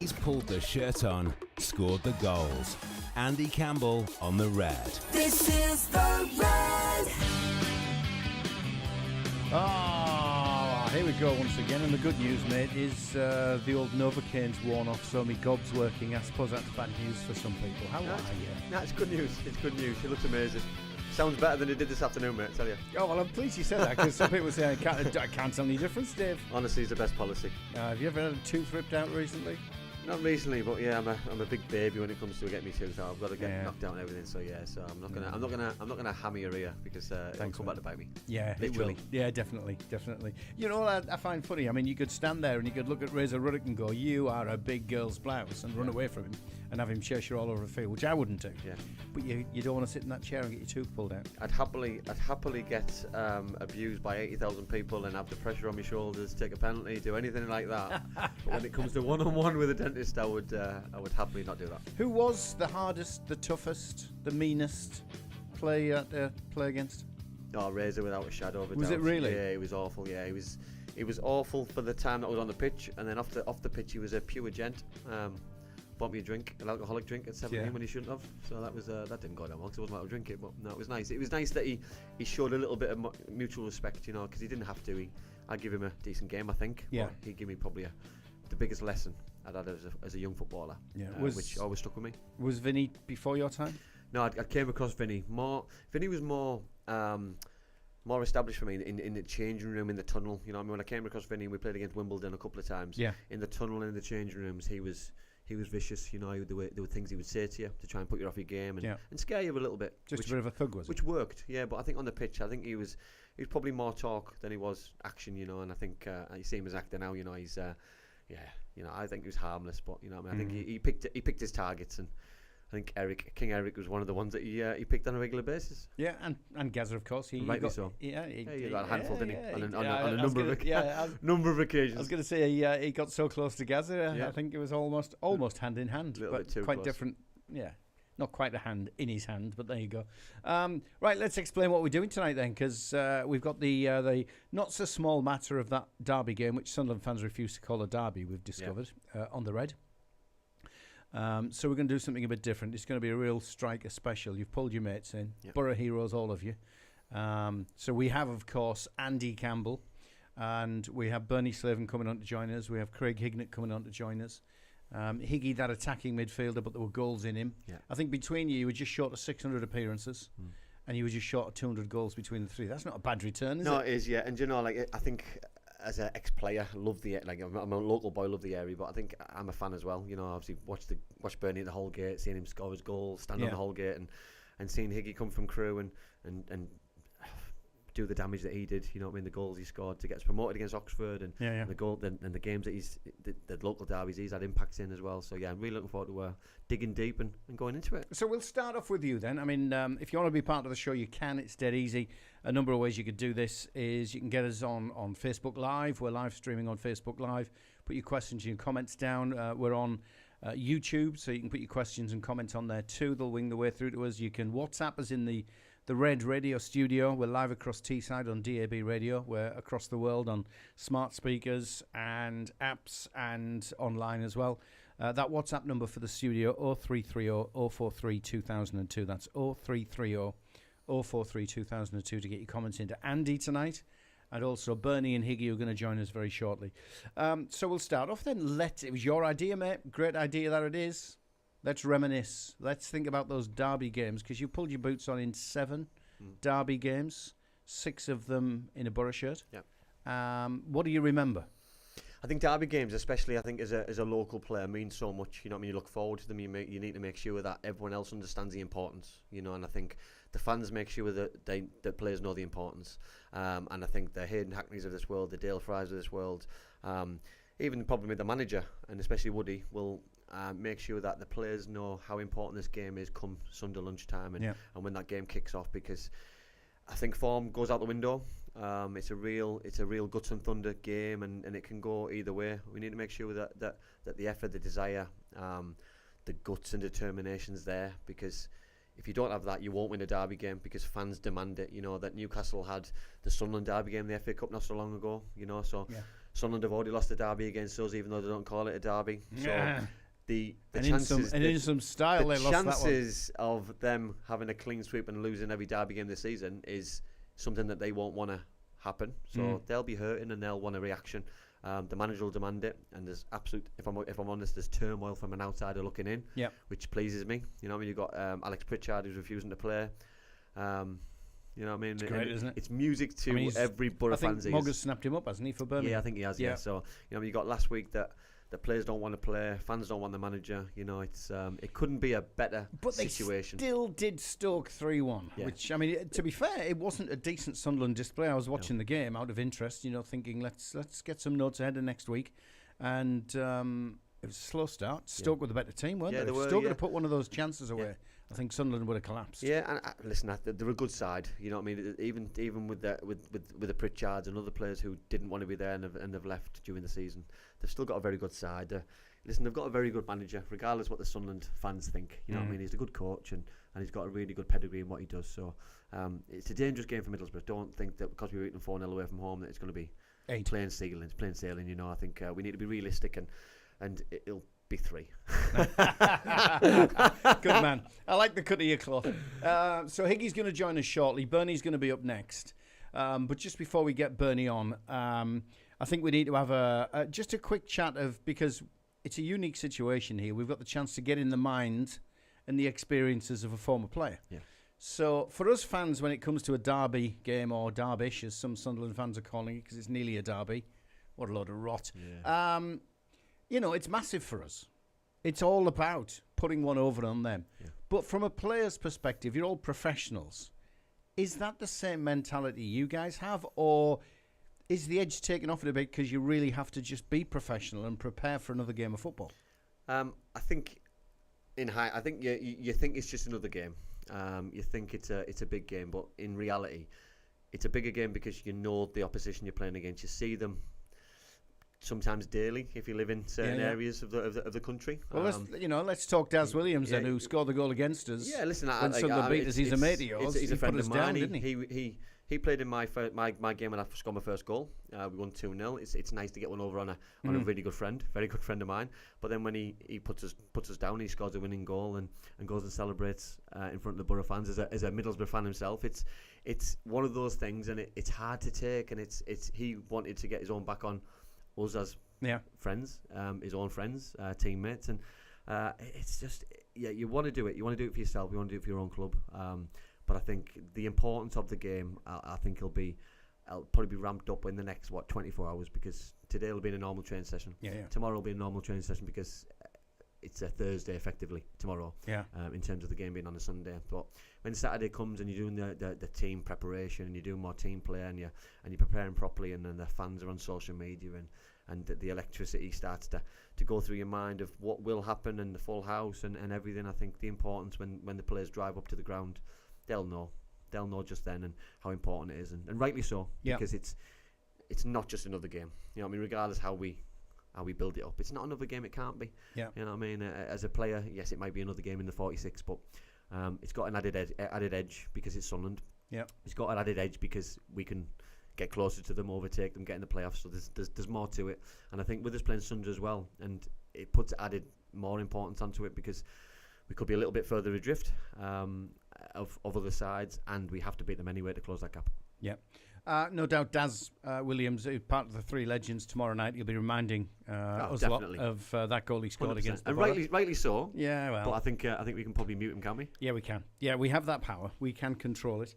He's pulled the shirt on, scored the goals. Andy Campbell on the red. This is the red. Here we go once again, and the good news, mate, is the old Novocaine's worn off, so my gob's working. I suppose that's bad news for some people. How are you? No, it's good news. It's good news. He looks amazing. Sounds better than he did this afternoon, mate, I tell you. Oh, well, I'm pleased you said that, because some people say I can't tell any difference, Dave. Honestly, it's the best policy. Have you ever had a tooth ripped out recently? Not recently, but yeah, I'm a big baby when it comes to getting me tooth out. I've got to get knocked out and everything. So yeah, so I'm not gonna hammer your ear because it'll come back to bite me. Yeah, literally. It will. Yeah, definitely. You know what I find funny? I mean, you could stand there and you could look at Razor Ruddock and go, "You are a big girl's blouse," and run away from him and have him chase you all over the field, which I wouldn't do. Yeah. But you don't want to sit in that chair and get your tooth pulled out. I'd happily get abused by 80,000 people and have the pressure on my shoulders, take a penalty, do anything like that. But when it comes to one-on-one with a dentist, I would happily not do that. Who was the hardest, the toughest, the meanest player to play against? Oh, Razor without a shadow of a doubt. Was it really? Yeah, it was awful. Yeah, he was awful for the time that I was on the pitch, and then off the pitch he was a pure gent. Bought me a drink, an alcoholic drink at 17 when he shouldn't have. So that was that didn't go down well because I wasn't allowed to drink it. But no, it was nice. It was nice that he showed a little bit of mutual respect, you know, because he didn't have to. I'd give him a decent game, I think. Yeah. But he'd give me probably the biggest lesson I'd had as a young footballer. Yeah. Which always stuck with me. Was Vinny before your time? No, I came across Vinny more. Vinny was more established for me in the changing room, in the tunnel. You know, I mean, when I came across Vinny, we played against Wimbledon a couple of times. Yeah. In the tunnel and in the changing rooms, he was vicious. You know, there were things he would say to you to try and put you off your game and scare you a little bit. Just a bit of a thug, was it? Which worked, yeah. But I think on the pitch, I think he was probably more talk than he was action. You know, and I think you see him as actor now. You know, he's you know, I think he was harmless, but you know, what I mean, I think he picked his targets, and I think King Eric was one of the ones that he picked on a regular basis. Yeah, and Gazza, of course. Rightly so. Yeah, he got a handful, didn't he? On a number of occasions. I was going to say he got so close to Gazza. I think it was almost hand in hand, but quite close. Different. Yeah, not quite a hand in his hand, but there you go. Right, let's explain what we're doing tonight then, because we've got the not so small matter of that derby game, which Sunderland fans refuse to call a derby. We've discovered on the red. So we're going to do something a bit different. It's going to be a real striker special. You've pulled your mates in. Yep. Boro heroes, all of you. So we have, of course, Andy Campbell, and we have Bernie Slaven coming on to join us. We have Craig Hignett coming on to join us. Higgy, that attacking midfielder, but there were goals in him. Yeah. I think between you were just short of 600 appearances, and you were just short of 200 goals between the three. That's not a bad return, is it? No, it is, yeah. And you know, like, I think as an ex-player, love the, like, I'm a local boy, love the area, but I think I'm a fan as well. You know, obviously watched Bernie at the Holgate, seeing him score his goal, stand on the Holgate, and seeing Higgy come from Crewe and do the damage that he did. You know what I mean? The goals he scored to get us promoted against Oxford, and the goal and the games that the local derbies he's had impacts in as well. So yeah, I'm really looking forward to digging deep and going into it. So we'll start off with you then. I mean, if you want to be part of the show, you can. It's dead easy. A number of ways you could do this is you can get us on Facebook Live. We're live streaming on Facebook Live. Put your questions, your comments down. We're on YouTube, so you can put your questions and comments on there too. They'll wing the way through to us. You can WhatsApp us in the Red Radio Studio. We're live across Teesside on DAB Radio. We're across the world on smart speakers and apps and online as well. That WhatsApp number for the studio, 0330 043 2002. That's 0330 043 2002 to get your comments into Andy tonight. And also Bernie and Higgy are going to join us very shortly. So we'll start off then. It was your idea, mate. Great idea that it is. Let's reminisce. Let's think about those derby games, because you pulled your boots on in 7 derby games, 6 of them in a Boro shirt. Yeah. What do you remember? I think derby games, especially, I think as a local player, mean so much. You know what I mean? You look forward to them. You need to make sure that everyone else understands the importance. You know, and I think the fans make sure that the players know the importance. And I think the Hayden Hackneys of this world, the Dale Frys of this world, even probably the manager, and especially Woody, will make sure that the players know how important this game is come Sunday lunchtime and when that game kicks off, because I think form goes out the window. It's a real guts and thunder game, and it can go either way. We need to make sure that the effort, the desire, the guts and determination's there, because if you don't have that, you won't win a derby game, because fans demand it. You know that Newcastle had the Sunderland derby game in the FA Cup not so long ago. You know, so Sunderland have already lost a derby against us, even though they don't call it a derby. So the and chances, in some style, the they lost that one. chances of them having a clean sweep and losing every derby game this season is something that they won't want to happen. So they'll be hurting and they'll want a reaction. The manager will demand it, and there's absolute. If I'm honest, there's turmoil from an outsider looking in, which pleases me. You know, what I mean, you've got Alex Pritchard who's refusing to play. You know what I mean? It's great, isn't it? It's music to every Boro fan's ears. I think Mogger's snapped him up, hasn't he, for Birmingham? Yeah, I think he has. Yeah. So you know, you got last week that the players don't want to play, fans don't want the manager. You know, it's it couldn't be a better situation. They still did Stoke 3-1, which I mean, to be fair, it wasn't a decent Sunderland display. I was watching the game out of interest, you know, thinking let's get some notes ahead of next week, and it was a slow start. Stoke were the better team, weren't they? Stoke could have put one of those chances away. I think Sunderland would have collapsed. Yeah, and listen, they're a good side. You know what I mean? Even with the Pritchards and other players who didn't want to be there and have left during the season, they've still got a very good side. Listen, they've got a very good manager, regardless what the Sunderland fans think. You know what I mean? He's a good coach and he's got a really good pedigree in what he does. So it's a dangerous game for Middlesbrough. Don't think that because we were beaten 4-0 away from home that it's going to be plain sailing. You know, I think we need to be realistic and it'll be 3. Good man. I like the cut of your cloth. So Higgy's going to join us shortly. Bernie's going to be up next. But just before we get Bernie on, I think we need to have just a quick chat because it's a unique situation here. We've got the chance to get in the mind and the experiences of a former player. Yeah. So for us fans, when it comes to a derby game, or derbish, as some Sunderland fans are calling it, because it's nearly a derby, what a load of rot. Yeah. You know, it's massive for us. It's all about putting one over on them. Yeah. But from a player's perspective, you're all professionals. Is that the same mentality you guys have? Or is the edge taken off it a bit because you really have to just be professional and prepare for another game of football? I think I think you think it's just another game. You think it's a big game, but in reality, it's a bigger game because you know the opposition you're playing against. You see them sometimes daily if you live in certain areas of the country. Well, let's talk Daz Williams then, who scored the goal against us. Yeah, listen, when Sunderland beat us, he's a mate of yours. He's a friend of mine. Down, didn't he? He played in my game when I scored my first goal. We won 2-0. It's nice to get one over on a really good friend, very good friend of mine. But then when he puts us down, he scores a winning goal and goes and celebrates in front of the Boro fans as a Middlesbrough fan himself. It's one of those things, and it's hard to take. And it's he wanted to get his own back on us as friends, his own friends, teammates, and it's just you want to do it. You want to do it for yourself. You want to do it for your own club. But I think the importance of the game, I think it'll probably be ramped up in the next 24 hours, because today will be in a normal training session. Tomorrow will be a normal training session because it's a Thursday effectively tomorrow. In terms of the game being on a Sunday. But when Saturday comes and you're doing the team preparation and you're doing more team play and you're preparing properly, and then the fans are on social media and the electricity starts to go through your mind of what will happen and the full house and everything. I think the importance when the players drive up to the ground, they'll know just then and how important it is, and rightly so, because it's not just another game. You know what I mean? Regardless how we build it up, it's not another game. It can't be. You know what I mean? As a player, yes, it might be another game in the 46, but it's got an added edge because it's Sunderland. It's got an added edge because we can get closer to them, overtake them, get in the playoffs. So there's more to it, and I think with us playing Sunderland as well, and it puts added more importance onto it because we could be a little bit further adrift of other sides, and we have to beat them anyway to close that gap. No doubt Daz Williams, who's part of the 3 legends, tomorrow night he'll be reminding us lot of that goal he scored 100%. against the and Boro. rightly so. Yeah, well, but I think we can probably mute him, can't we? Yeah, we can. Yeah, we have that power. We can control it.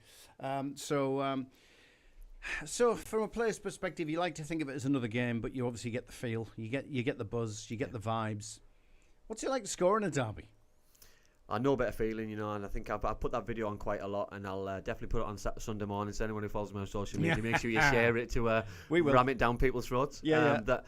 So from a player's perspective, you like to think of it as another game, but you obviously get the feel, you get the buzz, you get the vibes. What's it like to score in a derby? I know a better feeling, and I think I put that video on quite a lot, and I'll definitely put it on Sunday morning. So anyone who follows me on social media, make sure you share it to ram it down people's throats. That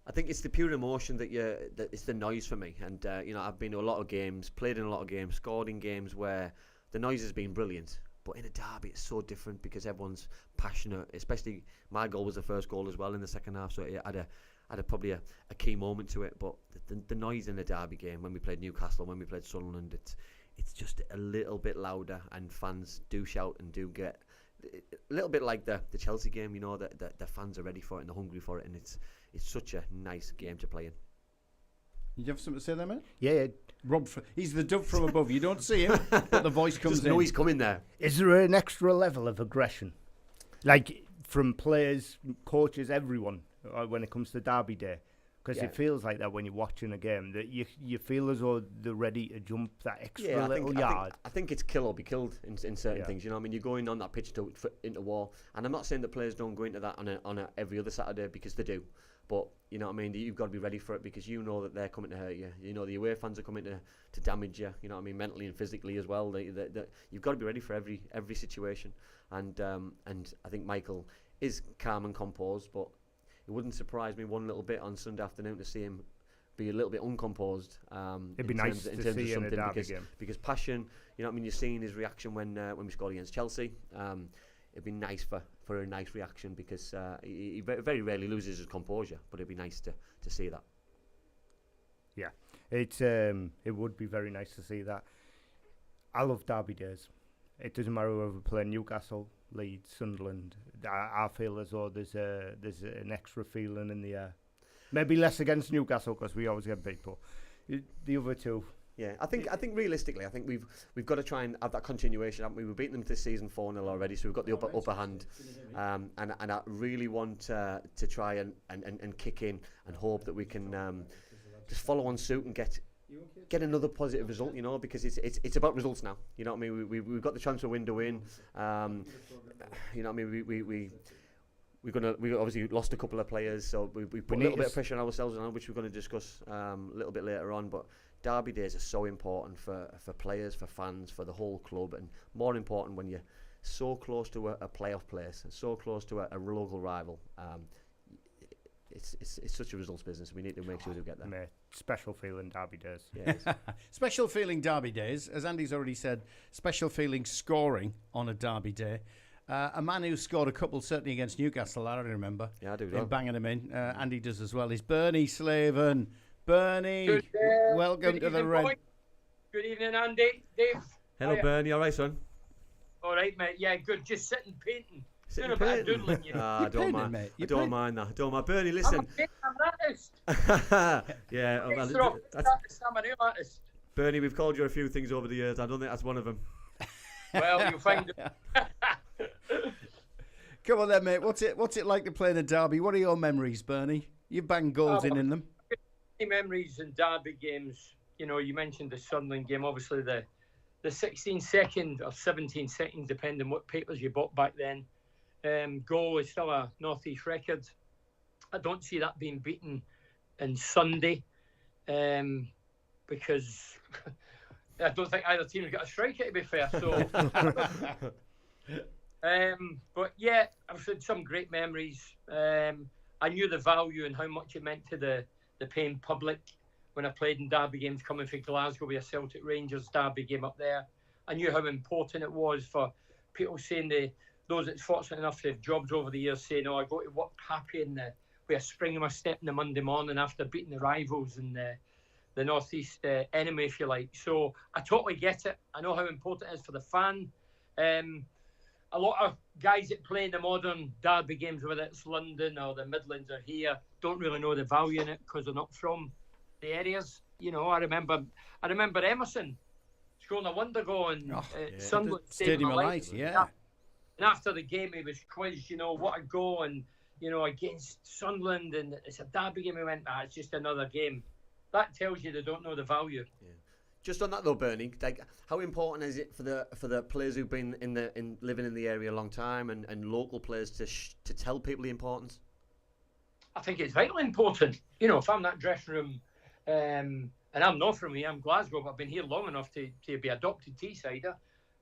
I think it's the pure emotion that it's the noise for me. And I've been to a lot of games, played in a lot of games, scored in games where the noise has been brilliant. But in a derby, it's so different because everyone's passionate. Especially my goal was the first goal as well in the second half, so it had probably a key moment to it. But the noise in the derby game, when we played Newcastle, when we played Sunderland, it's just a little bit louder, and fans do shout and do get a little bit like the Chelsea game, you know, the fans are ready for it and they're hungry for it, and it's such a nice game to play in. You have something to say there, mate? Yeah. Rob, he's the dove from above. You don't see him, but the voice comes Just in. know he's coming there. Is there an extra level of aggression, like from players, coaches, everyone, when it comes to Derby Day? Because it feels like that when you're watching a game, that you feel as though they're ready to jump that extra little yard. I think it's kill or be killed in certain things. You know, I mean, you're going on that pitch into war, and I'm not saying that players don't go into that on a every other Saturday, because they do. But you know what I mean, you've got to be ready for it, because you know that they're coming to hurt you. You know the away fans are coming to damage you. You know what I mean, mentally and physically as well. You've got to be ready for every situation. And I think Michael is calm and composed, but it wouldn't surprise me one little bit on Sunday afternoon to see him be a little bit uncomposed. It'd be nice to see in a derby game, because passion. You know what I mean. You're seeing his reaction when we scored against Chelsea. It'd be nice for a nice reaction, because he very rarely loses his composure, but it'd be nice to see that. Yeah, it would be very nice to see that. I love derby days. It doesn't matter whether we play Newcastle, Leeds, Sunderland. I feel as though there's an extra feeling in the air. Maybe less against Newcastle, because we always get beat, but the other two. Yeah, I think realistically, I think we've got to try and have that continuation, haven't we? We've beaten them this season 4-0 already, so we've got the upper hand. And I really want to try and kick in and hope that we can just follow on suit and get another positive result, you know, because it's about results now. You know what I mean? We've got the transfer window in. You know what I mean? We obviously lost a couple of players, so we put a little bit of pressure on ourselves, which we're going to discuss a little bit later on. But derby days are so important for players, for fans, for the whole club, and more important when you're so close to a playoff place, so close to a local rival. It's such a results business. We need to make sure we get there. Mate, special feeling derby days. Yeah, special feeling derby days, as Andy's already said. Special feeling scoring on a derby day. A man who scored a couple certainly against Newcastle, I remember. Yeah, I do. In banging them in. Andy does as well. Is Bernie Slaven. Bernie, welcome to the Red. Boy. Good evening, Andy. Dave. Hello, Bernie. All right, son? All right, mate. Yeah, good. Just sitting painting. Sitting Doing a bit of doodling, you know. I don't mind, mate. I don't mind that. Don't mind. Bernie, listen. I'm an artist. Yeah. Well, I'm an artist. Bernie, we've called you a few things over the years. I don't think that's one of them. Well, you'll find it. Come on then, mate. What's it like to play in a derby? What are your memories, Bernie? You've banged goals in them. Memories in derby games. You know, you mentioned the Sunderland game. Obviously, the 16 second or 17 seconds, depending what papers you bought back then. Goal is still a North East record. I don't see that being beaten in Sunday, because I don't think either team's got a striker, to be fair. So, but yeah, I've had some great memories. I knew the value and how much it meant to the paying public when I played in derby games coming from Glasgow with a Celtic Rangers derby game up there. I knew how important it was for people saying those that's fortunate enough to have jobs over the years saying, "Oh, I go to work happy and with a spring in my step in the Monday morning after beating the rivals and the North East enemy, if you like." So I totally get it. I know how important it is for the fan. A lot of guys that play in the modern derby games, whether it's London or the Midlands or here, don't really know the value in it because they're not from the areas. You know, I remember Emerson scoring a wonder goal in Sunderland Stadium of Light, yeah. And after the game, he was quizzed, you know, what a goal, and, you know, against Sunderland, and it's a derby game. He went, it's just another game. That tells you they don't know the value. Yeah. Just on that though, Bernie, like, how important is it for the players who've been living in the area a long time and local players to tell people the importance? I think it's vitally important. You know, if I'm that dressing room, and I'm not from here, I'm Glasgow, but I've been here long enough to be adopted Teessider,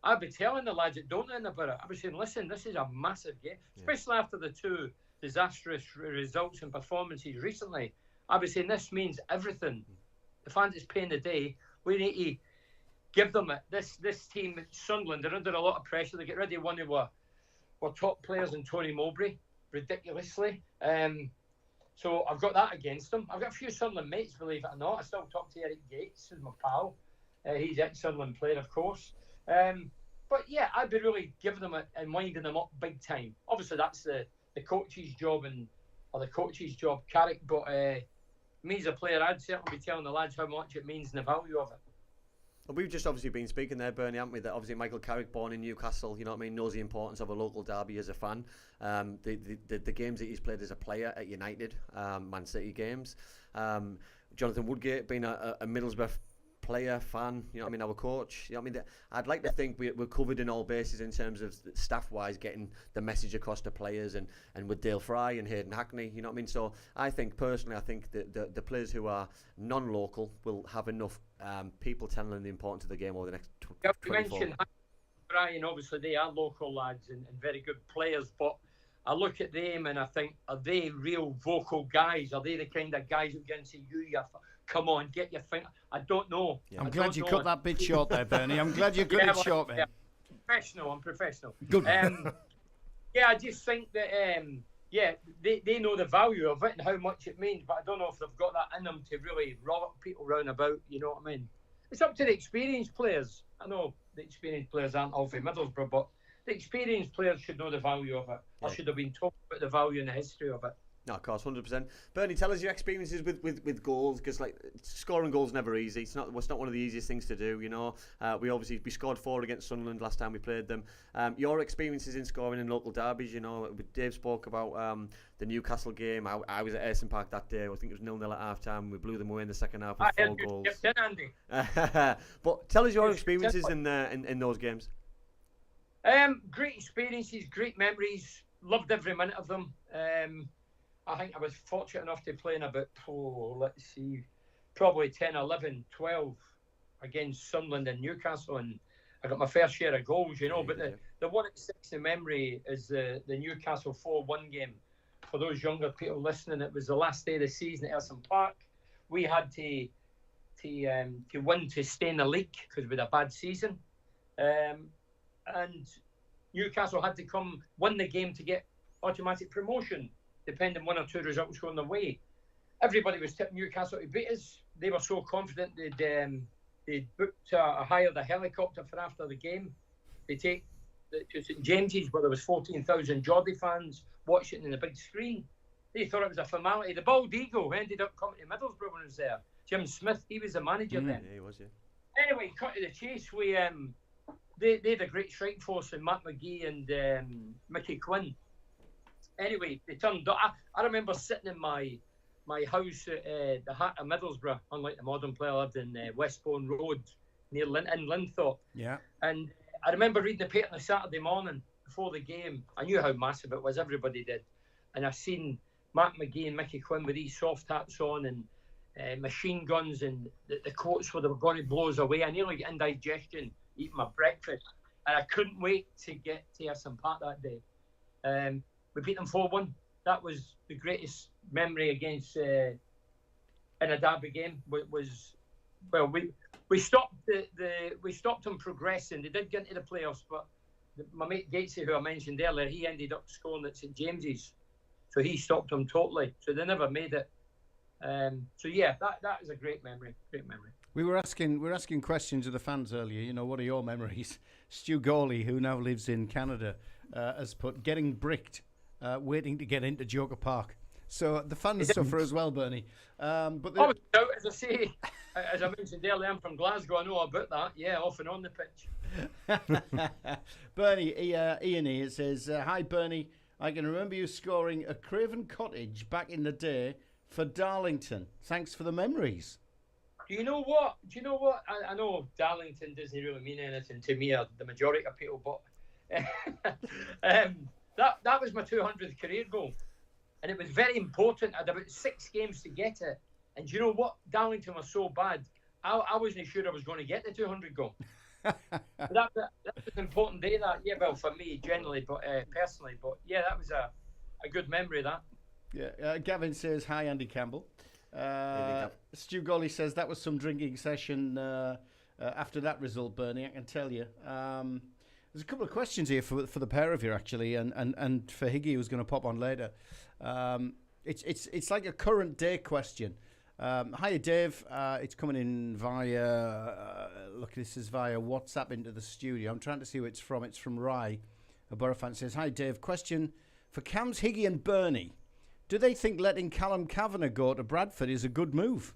I'd be telling the lads that don't know about it, I'd be saying, listen, this is a massive game, especially after the two disastrous results and performances recently. I'd be saying this means everything. The fans that's paying the day, we need to give them it. This team, Sunderland, they're under a lot of pressure. They get rid of one of our top players in Tony Mowbray, ridiculously. So I've got that against them. I've got a few Sunderland mates, believe it or not. I still talk to Eric Gates, who's my pal. He's ex-Sunderland player, of course. But But yeah, I'd be really giving them and winding them up big time. Obviously, that's the coach's job or the coach's job, Carrick. But me as a player, I'd certainly be telling the lads how much it means and the value of it. Well, we've just obviously been speaking there, Bernie, haven't we? That obviously Michael Carrick, born in Newcastle, you know what I mean, knows the importance of a local derby as a fan. The games that he's played as a player at United, Man City games. Jonathan Woodgate being a Middlesbrough player, fan, you know what I mean, our coach. You know what I mean? I'd like to think we're covered in all bases in terms of staff-wise, getting the message across to players and with Dale Fry and Hayden Hackney, you know what I mean? So I think that the players who are non-local will have enough people telling them the importance of the game over the next 24 You mentioned Brian, obviously they are local lads and very good players, but I look at them and I think, are they real vocal guys? Are they the kind of guys who can say, come on, get your finger? I don't know. Yeah. I'm glad you cut that bit short there, Bernie. I'm glad you cut it short, man. Yeah. I'm professional. Good. Yeah, I just think that, they know the value of it and how much it means, but I don't know if they've got that in them to really roll people round about, you know what I mean? It's up to the experienced players. I know the experienced players aren't all from Middlesbrough, but the experienced players should know the value of it. Yeah. I should have been told about the value and the history of it. No, of course, 100%. Bernie, tell us your experiences with goals, because like scoring goals never easy. It's not one of the easiest things to do. You know, we scored 4 against Sunderland last time we played them. Your experiences in scoring in local derbies. You know, Dave spoke about the Newcastle game. I was at Ayresome Park that day. I think it was 0-0 at half time. We blew them away in the second half with 4 goals. Andy. But tell us your experiences in those games. Great experiences, great memories. Loved every minute of them. I think I was fortunate enough to play in about, probably 10, 11, 12 against Sunderland and Newcastle, and I got my fair share of goals, you know. But the one that sticks in memory is the Newcastle 4-1 game. For those younger people listening, it was the last day of the season at Ayresome Park. We had to win to stay in the league because we had a bad season, and Newcastle had to come win the game to get automatic promotion, depending 1 or 2 results going their way. Everybody was tipping Newcastle to beat us. They were so confident they'd booked hired a helicopter for after the game. They take to St James's, where there was 14,000 Geordie fans watching it in the big screen. They thought it was a formality. The Bald Eagle ended up coming to Middlesbrough when I was there. Jim Smith, he was the manager then. Yeah, he was, yeah. Anyway, cut to the chase. They had a great strike force in Matt McGee and Mickey Quinn. Anyway, they turned up. I remember sitting in my house at the heart of Middlesbrough, unlike the modern player, lived in Westbourne Road near in Linthorpe. Yeah. And I remember reading the paper on a Saturday morning before the game. I knew how massive it was, everybody did. And I seen Matt McGee and Mickey Quinn with these soft hats on and machine guns, and the quotes where they were going to blow us away. I nearly got indigestion eating my breakfast, and I couldn't wait to get to Ayresome Park that day. We beat them 4-1. That was the greatest memory against in a derby game. We stopped we stopped them progressing. They did get into the playoffs, but my mate Gatesy, who I mentioned earlier, he ended up scoring at St James's, so he stopped them totally. So they never made it. So yeah, that is a great memory. Great memory. We were asking questions of the fans earlier. You know, what are your memories? Stu Gawley, who now lives in Canada, has put getting bricked, waiting to get into Joker Park. So the fans suffer as well, Bernie. But as I say, as I mentioned earlier, I'm from Glasgow. I know about that. Yeah, off and on the pitch. Bernie, Ian here says, "Hi Bernie, I can remember you scoring a Craven Cottage back in the day for Darlington. Thanks for the memories." Do you know what? I know Darlington doesn't really mean anything to me, or the majority of people, but that was my 200th career goal. And it was very important. I had about 6 games to get it. And do you know what? Darlington was so bad, I wasn't sure I was going to get the 200 goal. that was an important day, that. Yeah, well, for me, generally, but personally. But yeah, that was a good memory, that. Yeah, Gavin says, "Hi, Andy Campbell." Stu Gawley says that was some drinking session after that result, Bernie, I can tell you. There's a couple of questions here for the pair of you, actually, and for Higgy, who's going to pop on later. It's like a current day question. Hiya, Dave. It's coming in via, look, this is via WhatsApp into the studio. I'm trying to see who it's from. It's from Rye. A Boro fan says, hi, Dave. Question for Cams, Higgy and Bernie. Do they think letting Callum Kavanagh go to Bradford is a good move?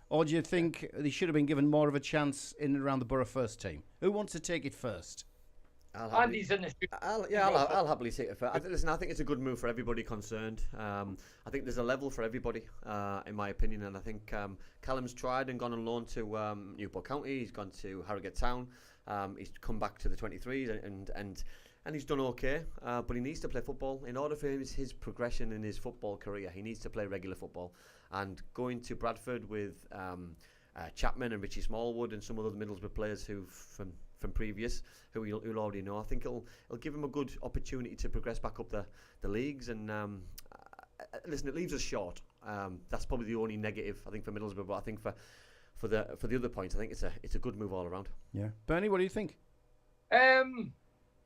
Or do you think they should have been given more of a chance in and around the Boro first team? Who wants to take it first? Andy's in the studio. I'll happily take it first. Listen, I think it's a good move for everybody concerned. I think there's a level for everybody, in my opinion, and I think Callum's tried and gone on loan to Newport County. He's gone to Harrogate Town. He's come back to the 23s and he's done okay, but he needs to play football. In order for his progression in his football career, he needs to play regular football. And going to Bradford with Chapman and Richie Smallwood and some of the Middlesbrough players who from previous, who you'll already know, I think it'll give him a good opportunity to progress back up the leagues. And listen, it leaves us short. That's probably the only negative, I think, for Middlesbrough. But I think for the other points, I think it's a good move all around. Yeah, Bernie, what do you think? I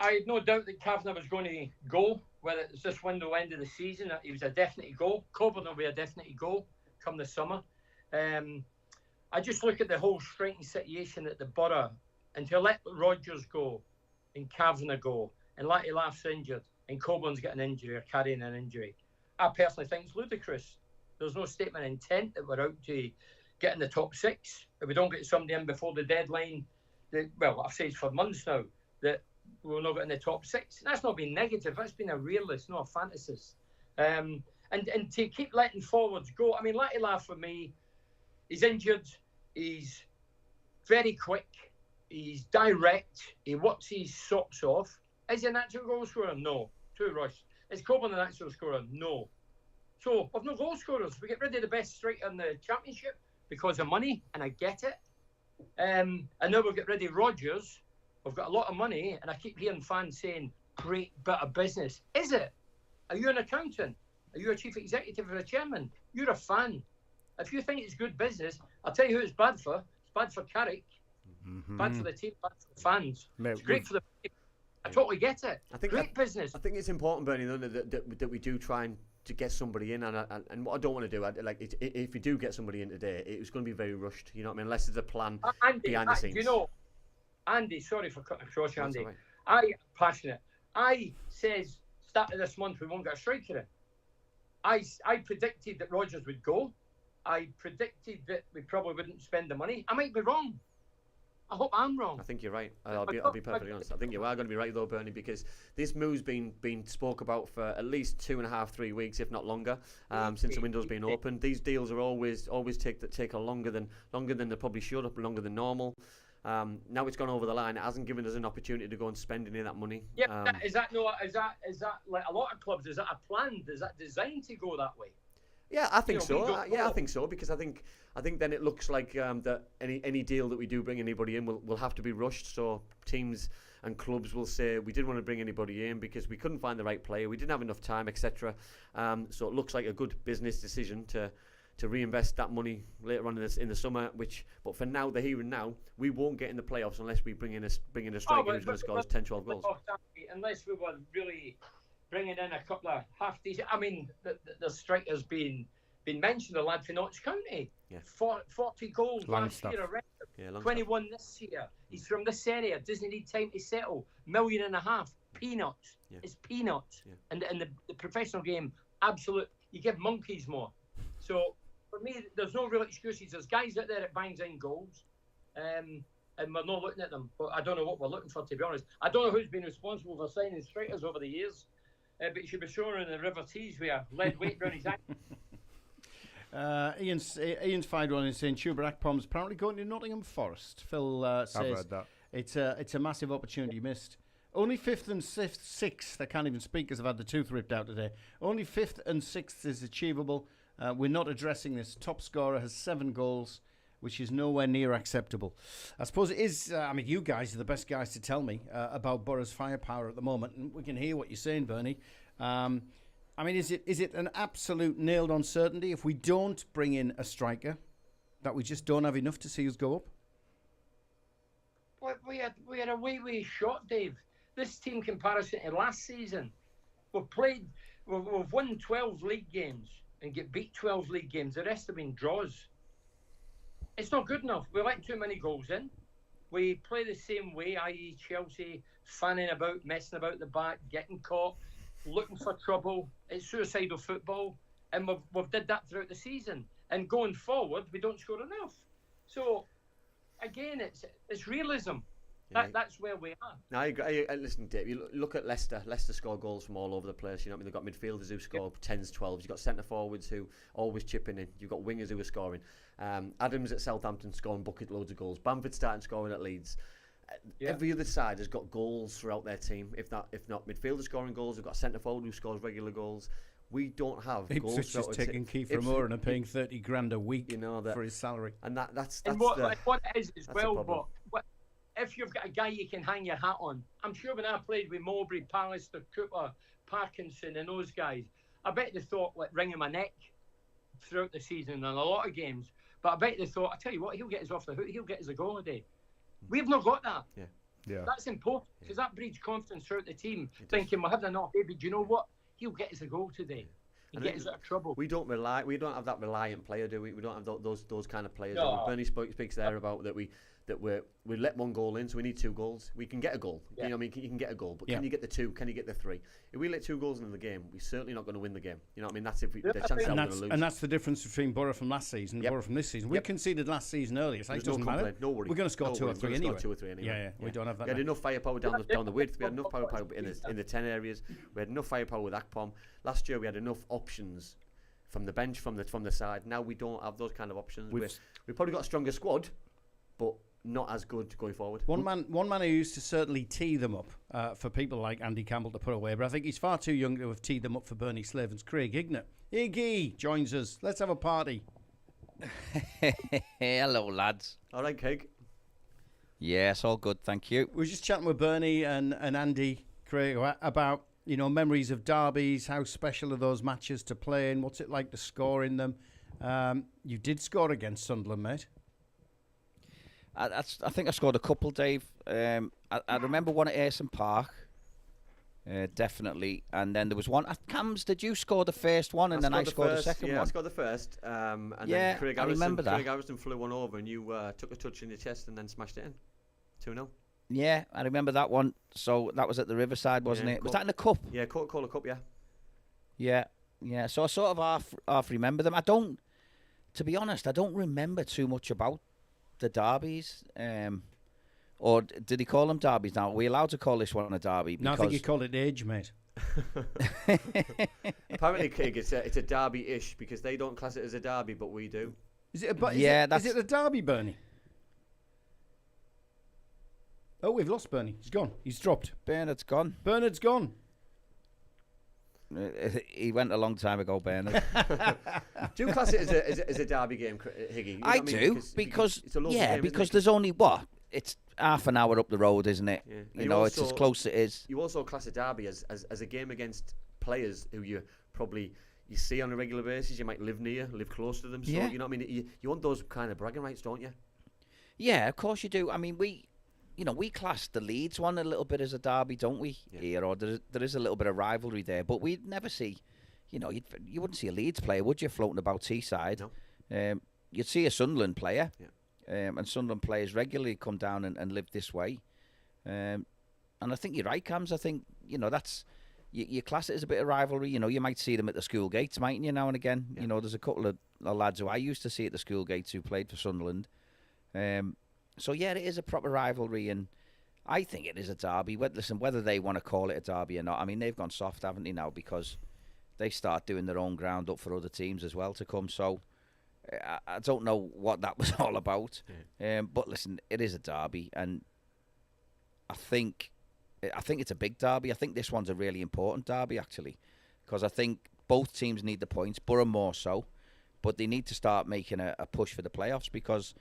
had no doubt that Kavanagh was going to go, whether it's this window end of the season. He was a definite go. Coburn will be a definite go come the summer. I just look at the whole striking situation at the Boro, and to let Rodgers go and Kavanagh go and Latty Laugh's injured and Coburn's got an injury or carrying an injury, I personally think it's ludicrous. There's no statement of intent that we're out to get in the top 6. If we don't get somebody in before the deadline, I've said for months now that we'll not get in the top 6. That's not been negative. That's been a realist, not a fantasist. And to keep letting forwards go. I mean, Latty Laugh for me, he's injured. He's very quick. He's direct. He works his socks off. Is he a natural goal scorer? No. Too rushed. Is Coburn a natural scorer? No. So we've no goal scorers. We get rid of the best striker in the championship because of money, and I get it. And now we'll get rid of Rodgers. We've got a lot of money, and I keep hearing fans saying, great bit of business. Is it? Are you an accountant? Are you a chief executive or a chairman? You're a fan. If you think it's good business, I'll tell you who it's bad for. It's bad for Carrick. Bad for the team, bad for the fans. Mate, it's great for the team. I totally get it. Great business. I think it's important, Bernie, though, that we do try to get somebody in. And what I don't want to do, if we do get somebody in today, it's going to be very rushed. You know what I mean? Unless there's a plan behind the scenes. You know, Andy, sorry for cutting across you, Andy. Right. I passionate. I says start of this month we won't get a striker in. I predicted that Rodgers would go. I predicted that we probably wouldn't spend the money. I might be wrong. I hope I'm wrong. I think you're right. I'll be perfectly honest. I think you are going to be right though, Bernie, because this move's been spoke about for at least 2.5-3 weeks, if not longer, since the window's been opened. These deals are always take a longer than they probably should, longer than normal. Now it's gone over the line. It hasn't given us an opportunity to go and spend any of that money. Yeah, is that like a lot of clubs? Is that a plan? Is that designed to go that way? Yeah, I think so. I think so, because I think then it looks like that any deal that we do bring anybody in will have to be rushed. So teams and clubs will say we didn't want to bring anybody in because we couldn't find the right player, we didn't have enough time, etc. So it looks like a good business decision to reinvest that money later on in the summer. But for now, the here and now, we won't get in the playoffs unless we bring in a striker who's going to score 10-12 goals. Unless we were really bringing in a couple of half decent. I mean, the striker's been mentioned. The lad from Notts County, 40 goals last year, a record. 21 this year. He's from this area. Doesn't need time to settle. $1.5 million, peanuts. Yeah. It's peanuts. Yeah. And the professional game, absolute. You give monkeys more. So for me, there's no real excuses. There's guys out there that bangs in goals, and we're not looking at them. But I don't know what we're looking for, to be honest. I don't know who's been responsible for signing strikers over the years. But you should be sure in the River Tees with a lead weight round his ankle. Ian's fired one and saying Chuba Akpom's apparently going to Nottingham Forest. Phil says I've read that. It's a massive opportunity missed. Only 5th and 6th. I can't even speak because I've had the tooth ripped out today. Only 5th and 6th is achievable. We're not addressing this. Top scorer has 7 goals, which is nowhere near acceptable. I suppose it is. You guys are the best guys to tell me about Boro's firepower at the moment, and we can hear what you're saying, Bernie. Is it an absolute nailed-on certainty if we don't bring in a striker that we just don't have enough to see us go up? Well, we had a way shot, Dave. This team comparison to last season, we've won 12 league games and get beat 12 league games. The rest have been draws. it's not good enough. We're letting too many goals in. We play the same way, i.e. Chelsea, fanning about, messing about the back, getting caught, looking for trouble. It's suicidal football. And we've did that throughout the season. And going forward, we don't score enough. So, again, it's realism. That's where we are. No, I agree. Listen, Dave, you look at Leicester. Leicester score goals from all over the place. You know what I mean? They've got midfielders who score 10s, 12s. You've got centre forwards who always chipping in. You've got wingers who are scoring. Adams at Southampton scoring bucket loads of goals. Bamford starting scoring at Leeds. Every other side has got goals throughout their team. If not midfielders scoring goals. We've got a centre forward who scores regular goals. We don't have goals. Ipswich is taking Kiefer Moore and paying 30 grand a week for his salary. And that's what it is as well. But if you've got a guy you can hang your hat on, I'm sure when I played with Mowbray, Pallister, Cooper, Parkinson and those guys, I bet they thought like wringing my neck throughout the season in a lot of games. But I bet they thought, I tell you what, he'll get us off the hook, he'll get us a goal a day. We've not got that. Yeah. That's important because that breeds confidence throughout the team, thinking we're having enough, maybe, do you know what? He'll get us a goal today. He'll get us out of trouble. We don't have that reliant player, do we? We don't have those kind of players. No. Bernie speaks there about that we let one goal in, so we need 2 goals. We can get a goal. You know what I mean? You can get a goal, but can you get the 2? Can you get the 3? If we let 2 goals in the game, we're certainly not going to win the game. You know what I mean? That's if the chances are we're going to lose. And that's the difference between Boro from last season and Boro from this season. We conceded last season earlier, so it doesn't matter. No worry. We're going to score 2 or 3 anyway. Yeah. We don't have that. We had enough firepower down the width. We had enough firepower in the 10 areas. We had enough firepower with Akpom. Last year we had enough options from the bench, from the side. Now we don't have those kind of options. We've probably got a stronger squad, but not as good going forward. One man who used to certainly tee them up for people like Andy Campbell to put away, but I think he's far too young to have teed them up for Bernie Slaven's Craig Hignett. Iggy joins us. Let's have a party. Hello, lads. All right, Craig. Yes, all good, thank you. We were just chatting with Bernie and Andy, Craig, about memories of derbies. How special are those matches to play in? What's it like to score in them? You did score against Sunderland, mate. I think I scored a couple, Dave. I remember one at Ayson Park, definitely. And then there was one at Cams. Did you score the first one and then I scored the second one? Yeah, I scored the first. And then Craig Harrison flew one over and you took a touch in your chest and then smashed it in. 2-0. Yeah, I remember that one. So that was at the Riverside, wasn't it? Was that in the Cup? Yeah, Coca-Cola Cup, Yeah. So I sort of half remember them. To be honest, I don't remember too much about the derbies. Or did he call them derbies now? Are we allowed to call this one a derby? No, I think he called it age, mate. Apparently, Craig, it's a derby-ish because they don't class it as a derby, but we do. Is it a derby, Bernie? Oh, we've lost Bernie. He's gone. He's dropped. Bernard's gone. He went a long time ago, Bernard. Do you class it as a derby game, Higgy? You know I do, because it's a local game, because there's only it's half an hour up the road, isn't it? Yeah. It's as close as it is. You also class a derby as a game against players who you see on a regular basis. You might live close to them. So you know what I mean. You want those kind of bragging rights, don't you? Yeah, of course you do. I mean, we class the Leeds one a little bit as a derby, don't we? Yeah. Here, or there is a little bit of rivalry there, but we'd never see, you wouldn't see a Leeds player, would you, floating about Teesside? No. You'd see a Sunderland player, and Sunderland players regularly come down and live this way. And I think you're right, Cams. I think that's you class it as a bit of rivalry. You might see them at the school gates, mightn't you, now and again? Yeah. There's a couple of lads who I used to see at the school gates who played for Sunderland. So, yeah, it is a proper rivalry, and I think it is a derby. Listen, whether they want to call it a derby or not, I mean, they've gone soft, haven't they, now, because they start doing their own ground up for other teams as well to come. So, I don't know what that was all about. Yeah. But, listen, it is a derby, and I think it's a big derby. I think this one's a really important derby, actually, because I think both teams need the points, Boro more so, but they need to start making a push for the playoffs because...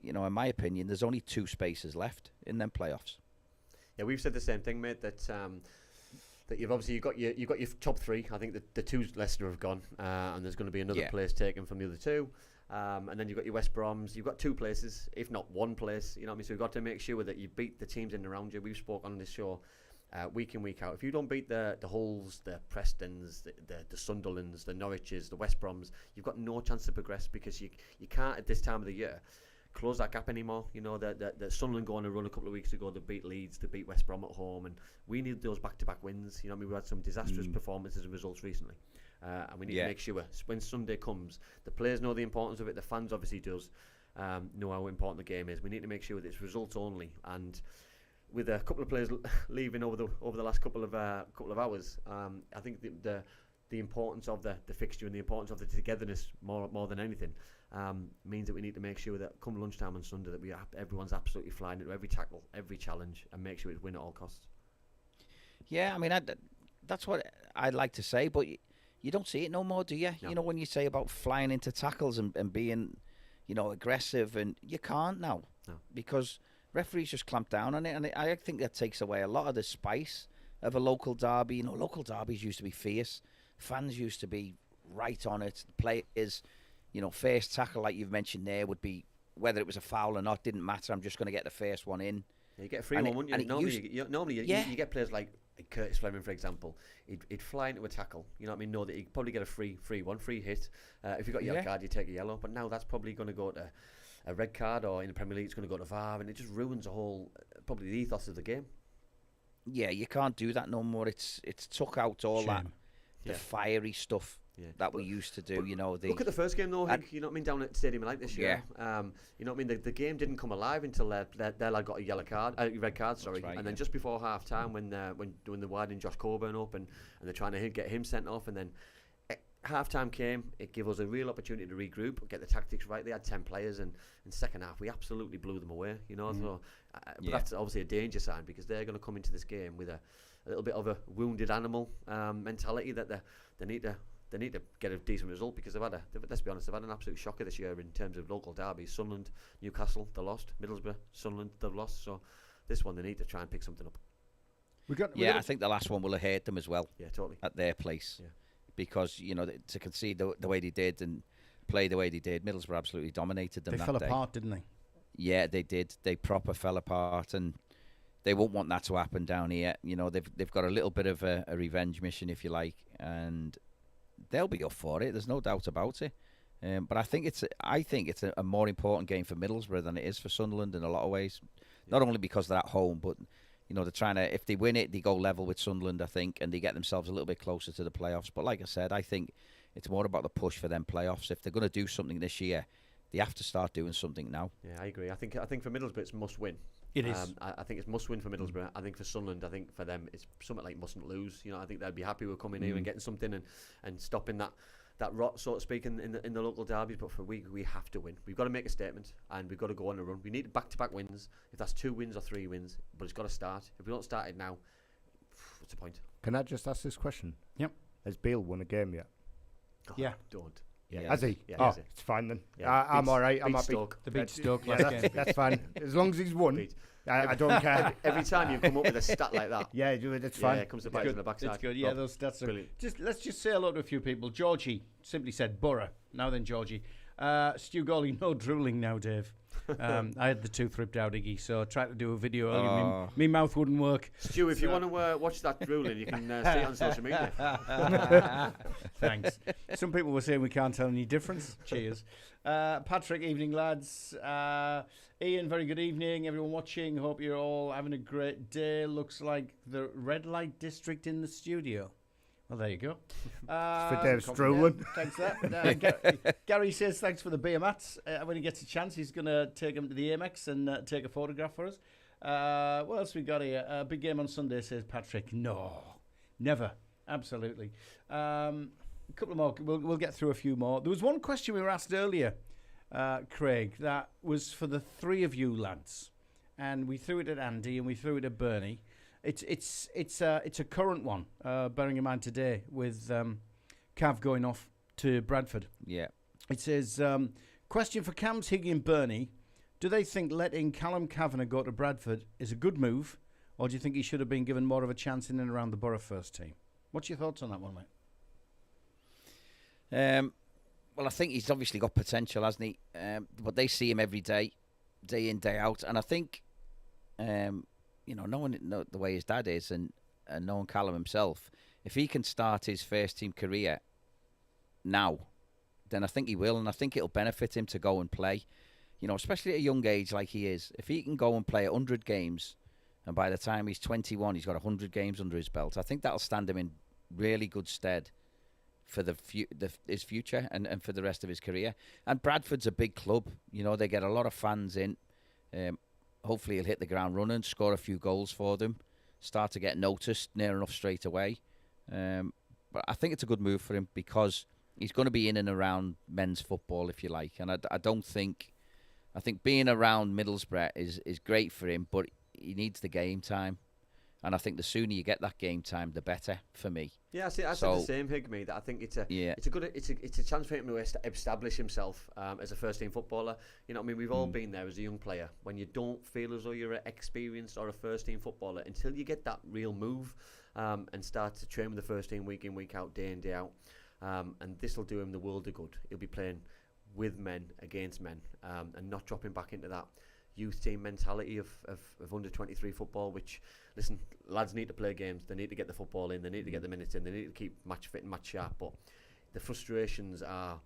in my opinion, there's only 2 spaces left in them playoffs. Yeah, we've said the same thing, mate. That you've got your top 3. I think the 2 Leicester have gone, and there's going to be another place taken from the other 2. And then you've got your West Broms. You've got 2 places, if not 1 place. You know what I mean? So you've got to make sure that you beat the teams in and around you. We've spoken on this show week in, week out. If you don't beat the Hulls, the Prestons, the Sunderlands, the Norwiches, the West Broms, you've got no chance to progress because you can't at this time of the year close that gap anymore. You know, that Sunderland go on a run a couple of weeks ago. They beat Leeds, they beat West Brom at home, and we need those back-to-back wins. You know, I mean, we had some disastrous performances and results recently, and we need to make sure when Sunday comes, the players know the importance of it. The fans obviously does know how important the game is. We need to make sure that it's results only, and with a couple of players leaving over the last couple of hours, I think the importance of the fixture and the importance of the togetherness more than anything means that we need to make sure that come lunchtime on Sunday that everyone's absolutely flying into every tackle, every challenge, and make sure it's win at all costs. Yeah, I mean, that's what I'd like to say, but you don't see it no more, do you? No. You know, when you say about flying into tackles and being, you know, aggressive, and you can't now because referees just clamp down on it, and I think that takes away a lot of the spice of a local derby. You know, local derbies used to be fierce. Fans used to be right on it. The players, you know, first tackle, like you've mentioned there, would be, whether it was a foul or not, didn't matter. I'm just going to get the first one in. Yeah, you get a free one, wouldn't you? Normally, you get players like Curtis Fleming, for example. He'd fly into a tackle. You know what I mean? Know that he'd probably get a free hit. If you got a yellow card, you take a yellow. But now that's probably going to go to a red card, or in the Premier League, it's going to go to VAR, and it just ruins the whole, probably the ethos of the game. Yeah, you can't do that no more. It's took out all that. The fiery stuff that we used to do, you know. Look at the first game though, Hig, you know what I mean, down at Stadium like this year. You know what I mean, the game didn't come alive until their lad got a red card, sorry. Right, and then just before half time when doing the widening Josh Coburn up and they're trying to get him sent off, and then half time came, it gave us a real opportunity to regroup, get the tactics right. They had 10 players, and in second half we absolutely blew them away, you know. So but that's obviously a danger sign, because they're going to come into this game with a little bit of a wounded animal mentality that they need to get a decent result, because let's be honest, they've had an absolute shocker this year in terms of local derbies. Sunderland, Newcastle, they lost. Middlesbrough, Sunderland, they've lost. So this one they need to try and pick something up. I think the last one will have hurt them as well. Yeah, totally. At their place, because you know, to concede the way they did and play the way they did, Middlesbrough absolutely dominated them. They fell apart, didn't they? Yeah, they did. They proper fell apart, and they won't want that to happen down here. You know, they've got a little bit of a revenge mission, if you like, and they'll be up for it. There's no doubt about it. But I think it's a more important game for Middlesbrough than it is for Sunderland in a lot of ways. Not only because they're at home, but you know, they're trying to. If they win it, they go level with Sunderland, I think, and they get themselves a little bit closer to the playoffs. But like I said, I think it's more about the push for them playoffs. If they're going to do something this year, they have to start doing something now. Yeah, I agree. I think for Middlesbrough it's must win. It is. I think it's must win for Middlesbrough. I think for Sunderland, I think for them it's something like mustn't lose. You know, I think they'd be happy with coming here and getting something and stopping that rot, so to speak, in the local derbies. But we have to win. We've got to make a statement, and we've got to go on a run. We need back-to-back wins. If that's 2 wins or 3 wins, but it's got to start. If we don't start it now, what's the point? Can I just ask this question? Yep. Has Bale won a game yet? Oh, Yeah. Don't. Yeah. Has he? Yeah, oh, has he? it's fine then. Yeah. I'm all right. I'm happy. The beat Stoke last game. That's fine. As long as he's won, I don't care. Every time you come up with a stat like that, that's fine. Yeah, it comes to bite on the backside. It's good. Yeah, those stats are brilliant. Let's just say hello to a few people. Georgie simply said Boro. Now then, Georgie. Stu Gawley, no drooling now, Dave. I had the tooth ripped out, Iggy, so I tried to do a video earlier. My mouth wouldn't work. Stu, if you want to watch that drooling, you can see it on social media. Thanks. Some people were saying we can't tell any difference. Cheers. Patrick, evening, lads. Ian, very good evening. Everyone watching, hope you're all having a great day. Looks like the red light district in the studio. Well, there you go. For Dave Strolin. Thanks for that. Gary says thanks for the beer mats. When he gets a chance, he's going to take them to the Amex and take a photograph for us. What else we got here? Big game on Sunday, says Patrick. No, never. Absolutely. A couple more. We'll get through a few more. There was one question we were asked earlier, Craig, that was for the three of you lads. And we threw it at Andy and we threw it at Bernie. It's a current one, bearing in mind today with Cav going off to Bradford. Yeah. It says, question for Cams, Higgy and Bernie. Do they think letting Callum Kavanagh go to Bradford is a good move, or do you think he should have been given more of a chance in and around the Boro first team? What's your thoughts on that one, mate? Well, I think he's obviously got potential, hasn't he? But they see him every day in, day out. And I think, knowing the way his dad is and knowing Callum himself, if he can start his first-team career now, then I think he will. And I think it'll benefit him to go and play. you know, especially at a young age like he is, if he can go and play 100 games, and by the time he's 21, he's got 100 games under his belt, I think that'll stand him in really good stead for his future and for the rest of his career. And Bradford's a big club. You know, they get a lot of fans in. Hopefully he'll hit the ground running, score a few goals for them, start to get noticed near enough straight away. But I think it's a good move for him because he's going to be in and around men's football, if you like. And I think being around Middlesbrough is great for him, but he needs the game time. And I think the sooner you get that game time, the better for me. Yeah, I said the same, Higme. That I think it's a chance for him to establish himself as a first team footballer. You know what I mean? We've all been there as a young player when you don't feel as though you're an experienced or a first team footballer until you get that real move and start to train with the first team week in, week out, day in, day out. And this will do him the world of good. He'll be playing with men against men and not dropping back into that youth team mentality of under 23 football, which, listen, lads need to play games, they need to get the football in, they need to get the minutes in, they need to keep match fit and match sharp, but the frustrations are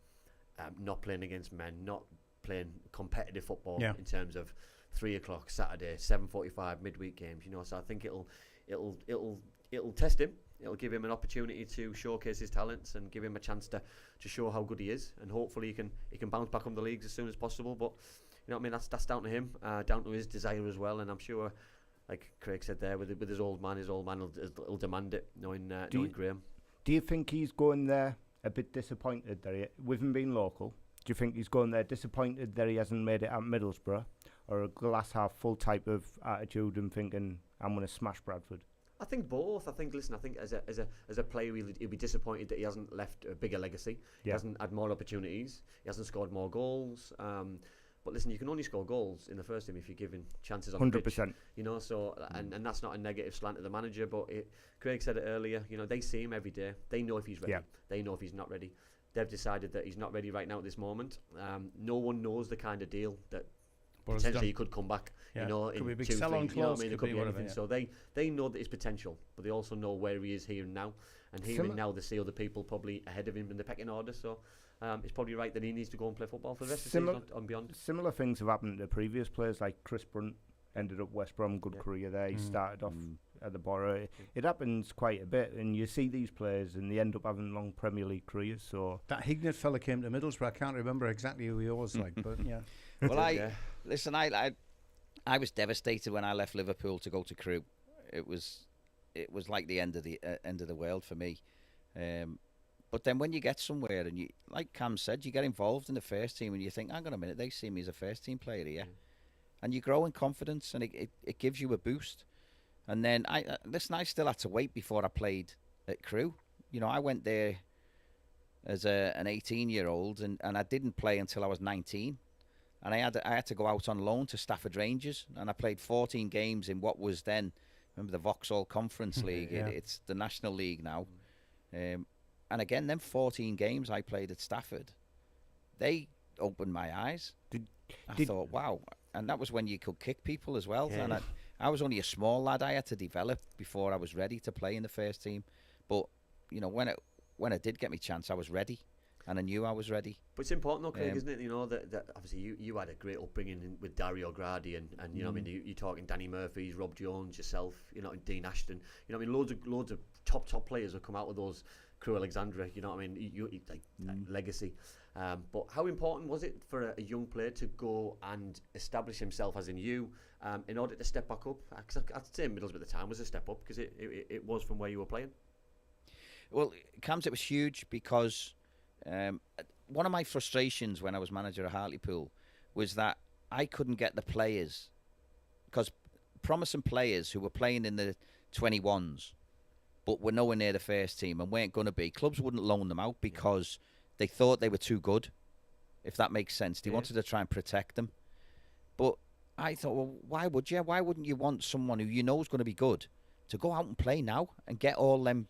not playing against men, not playing competitive football in terms of 3 o'clock Saturday, 7:45 midweek games, you know. So I think it'll test him. It'll give him an opportunity to showcase his talents and give him a chance to show how good he is, and hopefully he can bounce back on the leagues as soon as possible. But you know what I mean, that's down to him, down to his desire as well. And I'm sure, like Craig said there, with his old man will demand it, knowing Graham. Do you think he's going there a bit disappointed with him being local? Do you think he's going there disappointed that he hasn't made it at Middlesbrough, or a glass half full type of attitude and thinking, I'm going to smash Bradford? I think both. I think as a player, he'll be disappointed that he hasn't left a bigger legacy. He hasn't had more opportunities. He hasn't scored more goals. But listen, you can only score goals in the first team if you're given chances on the pitch. 100%. You know, so and that's not a negative slant at the manager, but Craig said it earlier. You know, they see him every day. They know if he's ready. Yeah. They know if he's not ready. They've decided that he's not ready right now at this moment. No one knows the kind of deal that potentially he could come back. Yeah. You know, could in be a big 2, 3. sell-on clause. You know what I mean? It could be whatever, anything. So they know that his potential, but they also know where he is here and now. And here and now, they see other people probably ahead of him in the pecking order. So it's probably right that he needs to go and play football for the rest of the season and beyond. Similar things have happened to previous players, like Chris Brunt ended up West Brom, good career there. He started off at the Boro. It happens quite a bit, and you see these players, and they end up having long Premier League careers. So that HIGNETT fella came to Middlesbrough. I can't remember exactly who he was like, but yeah. Well, listen, I was devastated when I left Liverpool to go to Crewe. It was like the end of the world for me. But then when you get somewhere and you, like Cam said, you get involved in the first team and you think, hang on a minute, they see me as a first team player here. And you grow in confidence and it gives you a boost. And then, I still had to wait before I played at Crewe. You know, I went there as an 18-year-old and I didn't play until I was 19. And I had to go out on loan to Stafford Rangers. And I played 14 games in what was then, remember, the Vauxhall Conference League. It's the National League now. And again, them 14 games I played at Stafford, they opened my eyes. I thought, wow. And that was when you could kick people as well. Yeah. And I was only a small lad. I had to develop before I was ready to play in the first team. But, you know, when it did get me chance, I was ready. And I knew I was ready. But it's important though, Craig, isn't it? You know, that obviously you had a great upbringing with Dario Gradi and you know, I mean, you're talking Danny Murphy's, Rob Jones, yourself, you know, and Dean Ashton. You know, I mean, loads of top players have come out of those Crewe Alexandra. You know what I mean? You legacy. But how important was it for a young player to go and establish himself, as in you, in order to step back up? Because I'd say Middlesbrough at the time was a step up because it was from where you were playing. Well, Cam's, it was huge because one of my frustrations when I was manager of Hartlepool was that I couldn't get the players, because promising players who were playing in the 21s but were nowhere near the first team and weren't going to be, clubs wouldn't loan them out because they thought they were too good, if that makes sense. They wanted to try and protect them. But I thought, well, why would you? Why wouldn't you want someone who you know is going to be good to go out and play now and get all them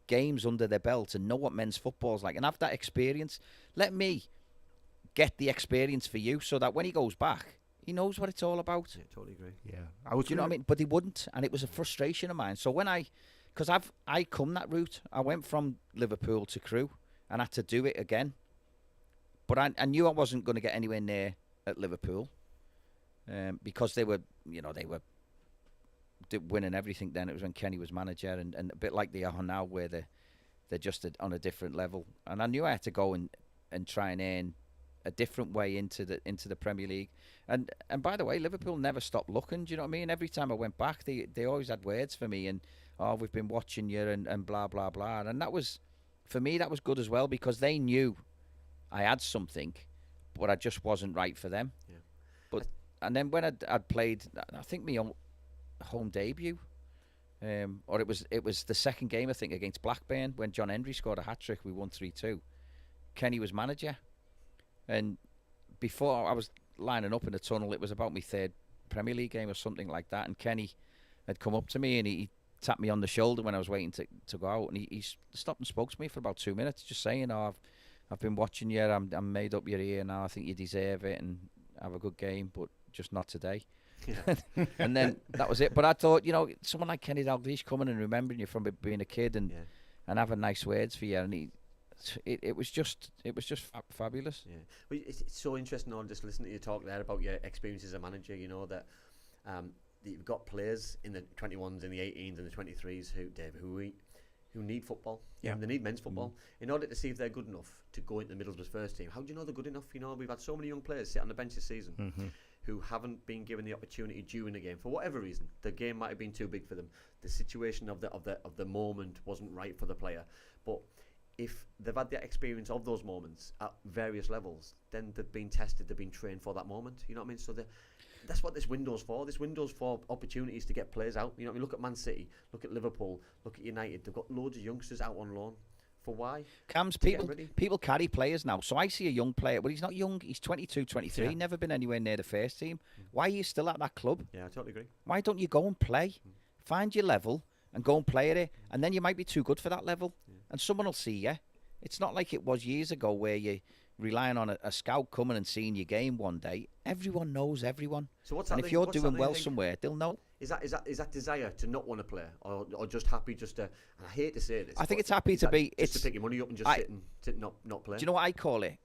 games under their belt and know what men's football's like and have that experience? Let me get the experience for you so that when he goes back, he knows what it's all about. Yeah, totally agree. Yeah. Do you know what I mean? But he wouldn't, and it was a frustration of mine. So when because I come that route, I went from Liverpool to Crewe and had to do it again. But I knew I wasn't going to get anywhere near at Liverpool, because they were winning everything then. It was when Kenny was manager, and a bit like they are now, where they're just on a different level. And I knew I had to go and try and earn a different way into the Premier League. And by the way, Liverpool never stopped looking. Do you know what I mean? Every time I went back, they always had words for me, and we've been watching you and blah blah blah. And that was, for me, that was good as well, because they knew I had something, but I just wasn't right for them. Yeah. But and then when I'd played, I think my home debut, or it was the second game, I think, against Blackburn, when John Hendry scored a hat-trick. We won 3-2. Kenny was manager, and before I was lining up in the tunnel, it was about my third Premier League game or something like that, and Kenny had come up to me and he tapped me on the shoulder when I was waiting to go out, and he stopped and spoke to me for about 2 minutes, just saying, I've been watching you, I'm made up your ear now, I think you deserve it, and have a good game, but just not today. Yeah. And then that was it. But I thought, someone like Kenny Dalglish coming and remembering you from being a kid and having nice words for you, and it was just fabulous. Yeah, well, it's so interesting. All just listening to you talk there about your experience as a manager. That you've got players in the 21s, in the 18s, and the 23s who need football. Yeah, they need men's football in order to see if they're good enough to go into the Middlesbrough's first team. How do you know they're good enough? We've had so many young players sit on the bench this season who haven't been given the opportunity during the game for whatever reason. The game might have been too big for them. The situation of the moment wasn't right for the player. But if they've had the experience of those moments at various levels, then they've been tested, they've been trained for that moment. You know what I mean? So that's what this window's for. This window's for opportunities to get players out. Look at Man City, look at Liverpool, look at United. They've got loads of youngsters out on loan. For why? Cam's people carry players now. So I see a young player, but he's not young. He's 22, 23, never been anywhere near the first team. Why are you still at that club? Yeah, I totally agree. Why don't you go and play? Find your level and go and play at it, and then you might be too good for that level, and someone will see you. It's not like it was years ago where you're relying on a scout coming and seeing your game one day. Everyone knows everyone. So what's and that if you're doing well somewhere, they'll know. Is that desire to not want to play, or just happy just to? And I hate to say this. I think it's happy to be. It's to pick your money up and just sit and not play. Do you know what I call it?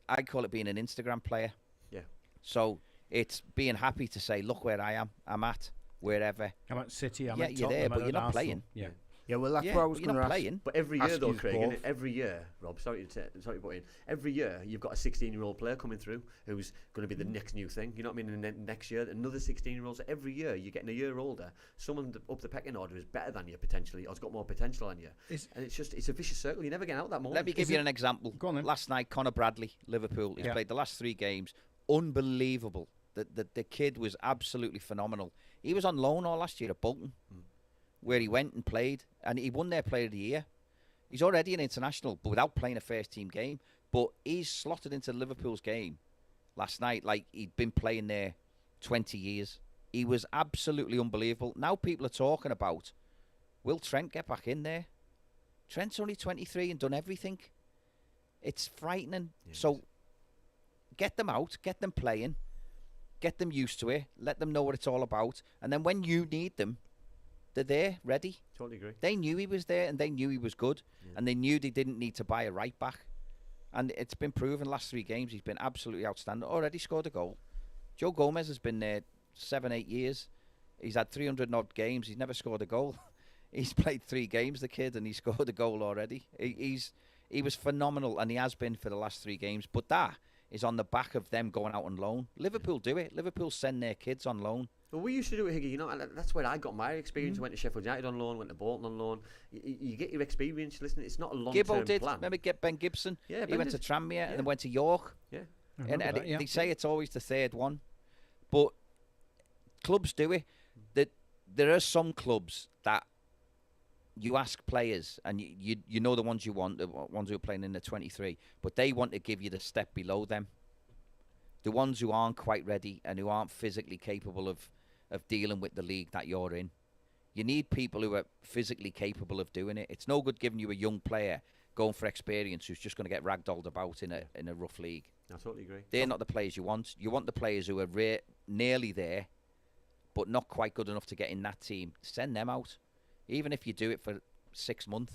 I call it being an Instagram player. Yeah. So it's being happy to say, look where I am. I'm at wherever. I'm at City. I'm at you're there, but you're not playing. Yeah. Yeah, well, that's what I was going to ask. But every year, though, Craig, both. every year, Rob, sorry to put in, every year you've got a 16-year-old player coming through who's going to be the next new thing. You know what I mean? And next year, another 16-year-old. So every year, you're getting a year older. Someone up the pecking order is better than you, potentially, or has got more potential than you. And it's a vicious circle. You never get out that moment. Let me give you an example. Go on, then. Last night, Conor Bradley, Liverpool. He's played the last 3 games. Unbelievable. The kid was absolutely phenomenal. He was on loan all last year at Bolton, where he went and played, and he won their Player of the Year. He's already an international, but without playing a first-team game. But he's slotted into Liverpool's game last night like he'd been playing there 20 years. He was absolutely unbelievable. Now people are talking about, will Trent get back in there? Trent's only 23 and done everything. It's frightening. Yes. So get them out, get them playing, get them used to it, let them know what it's all about, and then when you need them, they're there, ready. Totally agree. They knew he was there, and they knew he was good, and they knew they didn't need to buy a right back. And it's been proven last 3 games, he's been absolutely outstanding. Already scored a goal. Joe Gomez has been there 7-8 years. He's had 300 odd games. He's never scored a goal. He's played 3 games, the kid, and he scored a goal already. He was phenomenal, and he has been for the last 3 games. But that is on the back of them going out on loan. Liverpool do it. Liverpool send their kids on loan. Well, we used to do it, Higgy. And that's where I got my experience. I went to Sheffield United on loan, went to Bolton on loan. You get your experience. Listen, it's not a long-term plan. Gibbo did. Remember Ben Gibson? Yeah, he went to Tranmere and then went to York. Yeah. And they say it's always the third one. But clubs do it. There are some clubs that you ask players, and you know the ones you want, the ones who are playing in the 23, but they want to give you the step below them. The ones who aren't quite ready and who aren't physically capable of dealing with the league that you're in. You need people who are physically capable of doing it. It's no good giving you a young player going for experience who's just going to get ragdolled about in a rough league. I totally agree. They're not the players you want. You want the players who are nearly there, but not quite good enough to get in that team. Send them out. Even if you do it for 6 months,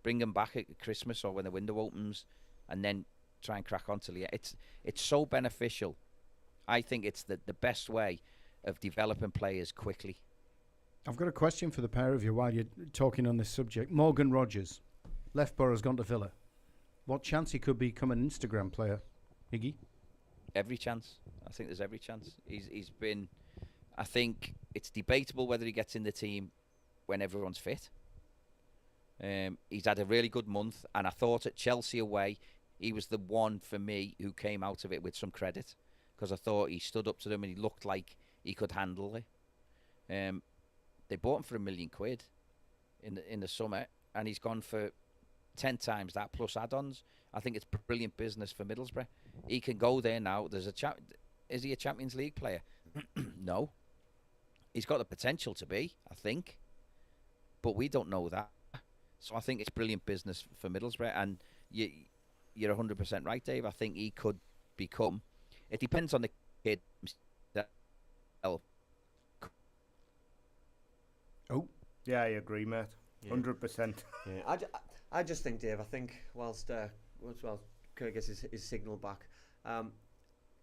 bring them back at Christmas or when the window opens, and then try and crack on till the end. It's so beneficial I think it's the best way of developing players quickly. I've got a question for the pair of you while you're talking on this subject. Morgan Rogers, left Boro's gone to Villa. What chance he could become an Instagram player, Higgy? Every chance. I think there's every chance. He's been. I think it's debatable whether he gets in the team when everyone's fit. He's had a really good month, and I thought at Chelsea away, he was the one for me who came out of it with some credit, because I thought he stood up to them and he looked like he could handle it. They bought him for £1 million in the summer, and he's gone for 10 times that plus add-ons. I think it's brilliant business for Middlesbrough. He can go there now. Is he a Champions League player? No. He's got the potential to be, I think, but we don't know that. So I think it's brilliant business for Middlesbrough, and you're 100% right, Dave. I think he could become. It depends on the kid. Oh, yeah, I agree, mate. 100%. Yeah, I just think, Dave. I think whilst Kirk gets his signal back,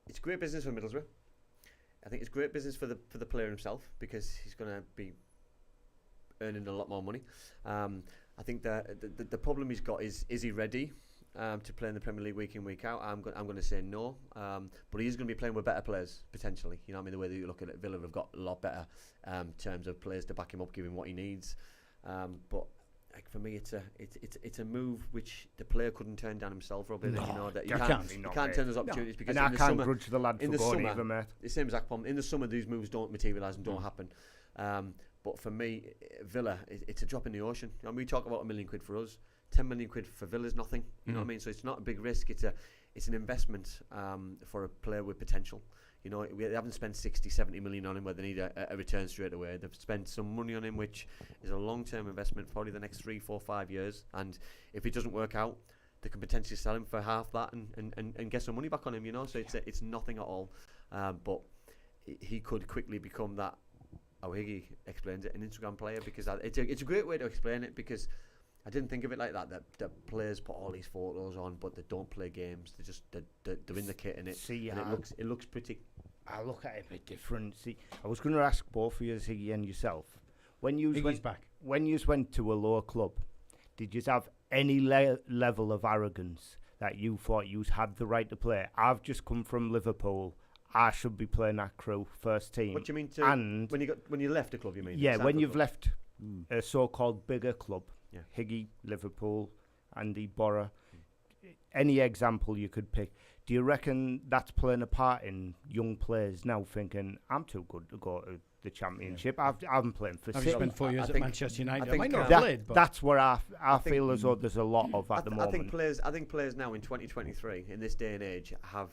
it's great business for Middlesbrough. I think it's great business for the player himself, because he's going to be earning a lot more money. I think the problem he's got is he ready to play in the Premier League week in, week out? I'm going to say no. But he's going to be playing with better players, potentially. You know what I mean? The way that you look at it, Villa have got a lot better in terms of players to back him up, give him what he needs. But like, for me, it's a move which the player couldn't turn down himself, Robbie. No, you know that you can't turn those opportunities, because and in I the can't summer, grudge the lad for going either, mate. the same exact problem. In the summer, these moves don't materialise and don't happen. But for me, Villa, it's a drop in the ocean. You know, we talk about £1 million for us, 10 million quid for Villa is nothing. You know what I mean? So it's not a big risk. It's an investment for a player with potential. You know, we haven't spent 60, 70 million on him where they need a return straight away. They've spent some money on him, which is a long-term investment, probably the next 3, 4, 5 years. And if it doesn't work out, they can potentially sell him for half that and get some money back on him. You know, so it's nothing at all. But he could quickly become that. How Higgy explains it, an Instagram player, because it's a great way to explain it, because I didn't think of it like that players put all these photos on, but they don't play games. They're in the kit, and it looks pretty. I look at it a bit different. See, I was going to ask both of you, Higgy and yourself, when you went to a lower club, did you have any level of arrogance that you thought you had the right to play? I've just come from Liverpool. I should be playing that Crew first team. What do you mean? And when you left the club, you mean? Yeah, when you've left a so-called bigger club, yeah. Higgy, Liverpool, Andy, Boro, any example you could pick. Do you reckon that's playing a part in young players now thinking, I'm too good to go to the Championship? Yeah. I've been playing for I've City. spent 4 years at Manchester United. I might not have that, played, but that's where I feel as though there's a lot of at the moment. I think players now in 2023, in this day and age, have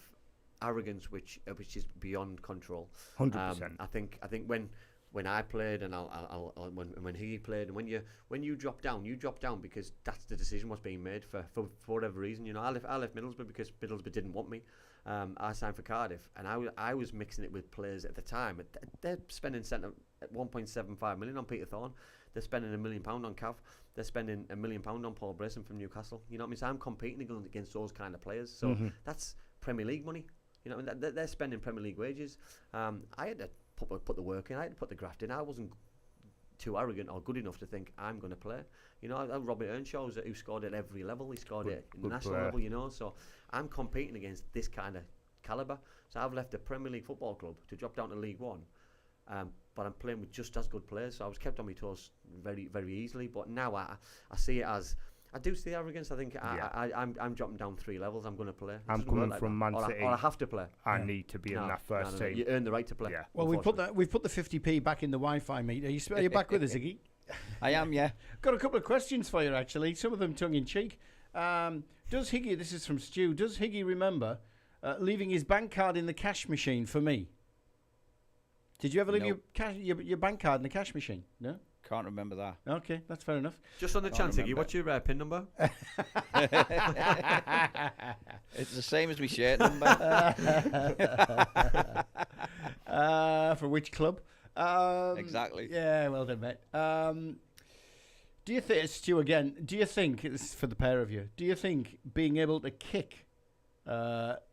arrogance which is beyond control. 100%. I think when I played, and when he played, and when you drop down because that's the decision was being made for whatever reason. You know, I left Middlesbrough because Middlesbrough didn't want me. I signed for Cardiff, and I was mixing it with players at the time. They're spending 1.75 million on Peter Thorne. They're spending £1 million on Cav. They're spending £1 million on Paul Brayson from Newcastle. You know what I mean? So I'm competing against those kind of players. So that's Premier League money. You know, they're spending Premier League wages. I had to put the work in. I had to put the graft in. I wasn't too arrogant or good enough to think I'm going to play. You know, Robert Earnshaw, who scored at every level. He scored at the national level. You know, so I'm competing against this kind of calibre. So I've left a Premier League football club to drop down to League One, but I'm playing with just as good players. So I was kept on my toes very, very easily. But now I see it as. I do see arrogance. I think I'm dropping down 3 levels. I'm going to play. I'm coming from Man City. Or I have to play. I need to be in that first team. You earn the right to play. Yeah. Well, we've put the 50p back in the Wi-Fi, mate. Are you back with us, Iggy? I am, yeah. Got a couple of questions for you, actually. Some of them tongue in cheek. Does Higgy? This is from Stu. Does Higgy remember leaving his bank card in the cash machine for me? Did you ever leave your bank card in the cash machine? No. Can't remember that. Okay, that's fair enough. Just on the chance, Iggy, what's your PIN number? It's the same as my shirt number. For which club? Exactly. Yeah, well done, mate. Do you think, Stu again, do you think, this is for the pair of you, do you think being able to kick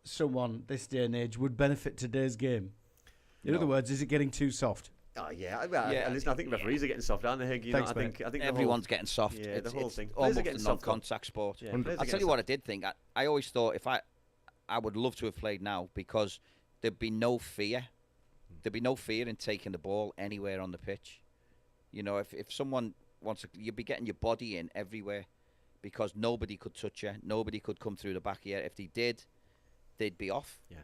someone this day and age would benefit today's game? In No. other words, is it getting too soft? Oh yeah, listen, I think referees are getting soft, aren't they? Hig? You Thanks, know, mate. I think Everyone's getting soft. Yeah, it's, the whole it's thing. Players are almost getting a soft. non-contact sport. Yeah, players are I'll getting tell you what I soft. did think. I always thought if I would love to have played now because there'd be no fear. There'd be no fear in taking the ball anywhere on the pitch. You know, if someone wants to, you'd be getting your body in everywhere because nobody could touch you. Nobody could come through the back of you. If they did, they'd be off. Yeah.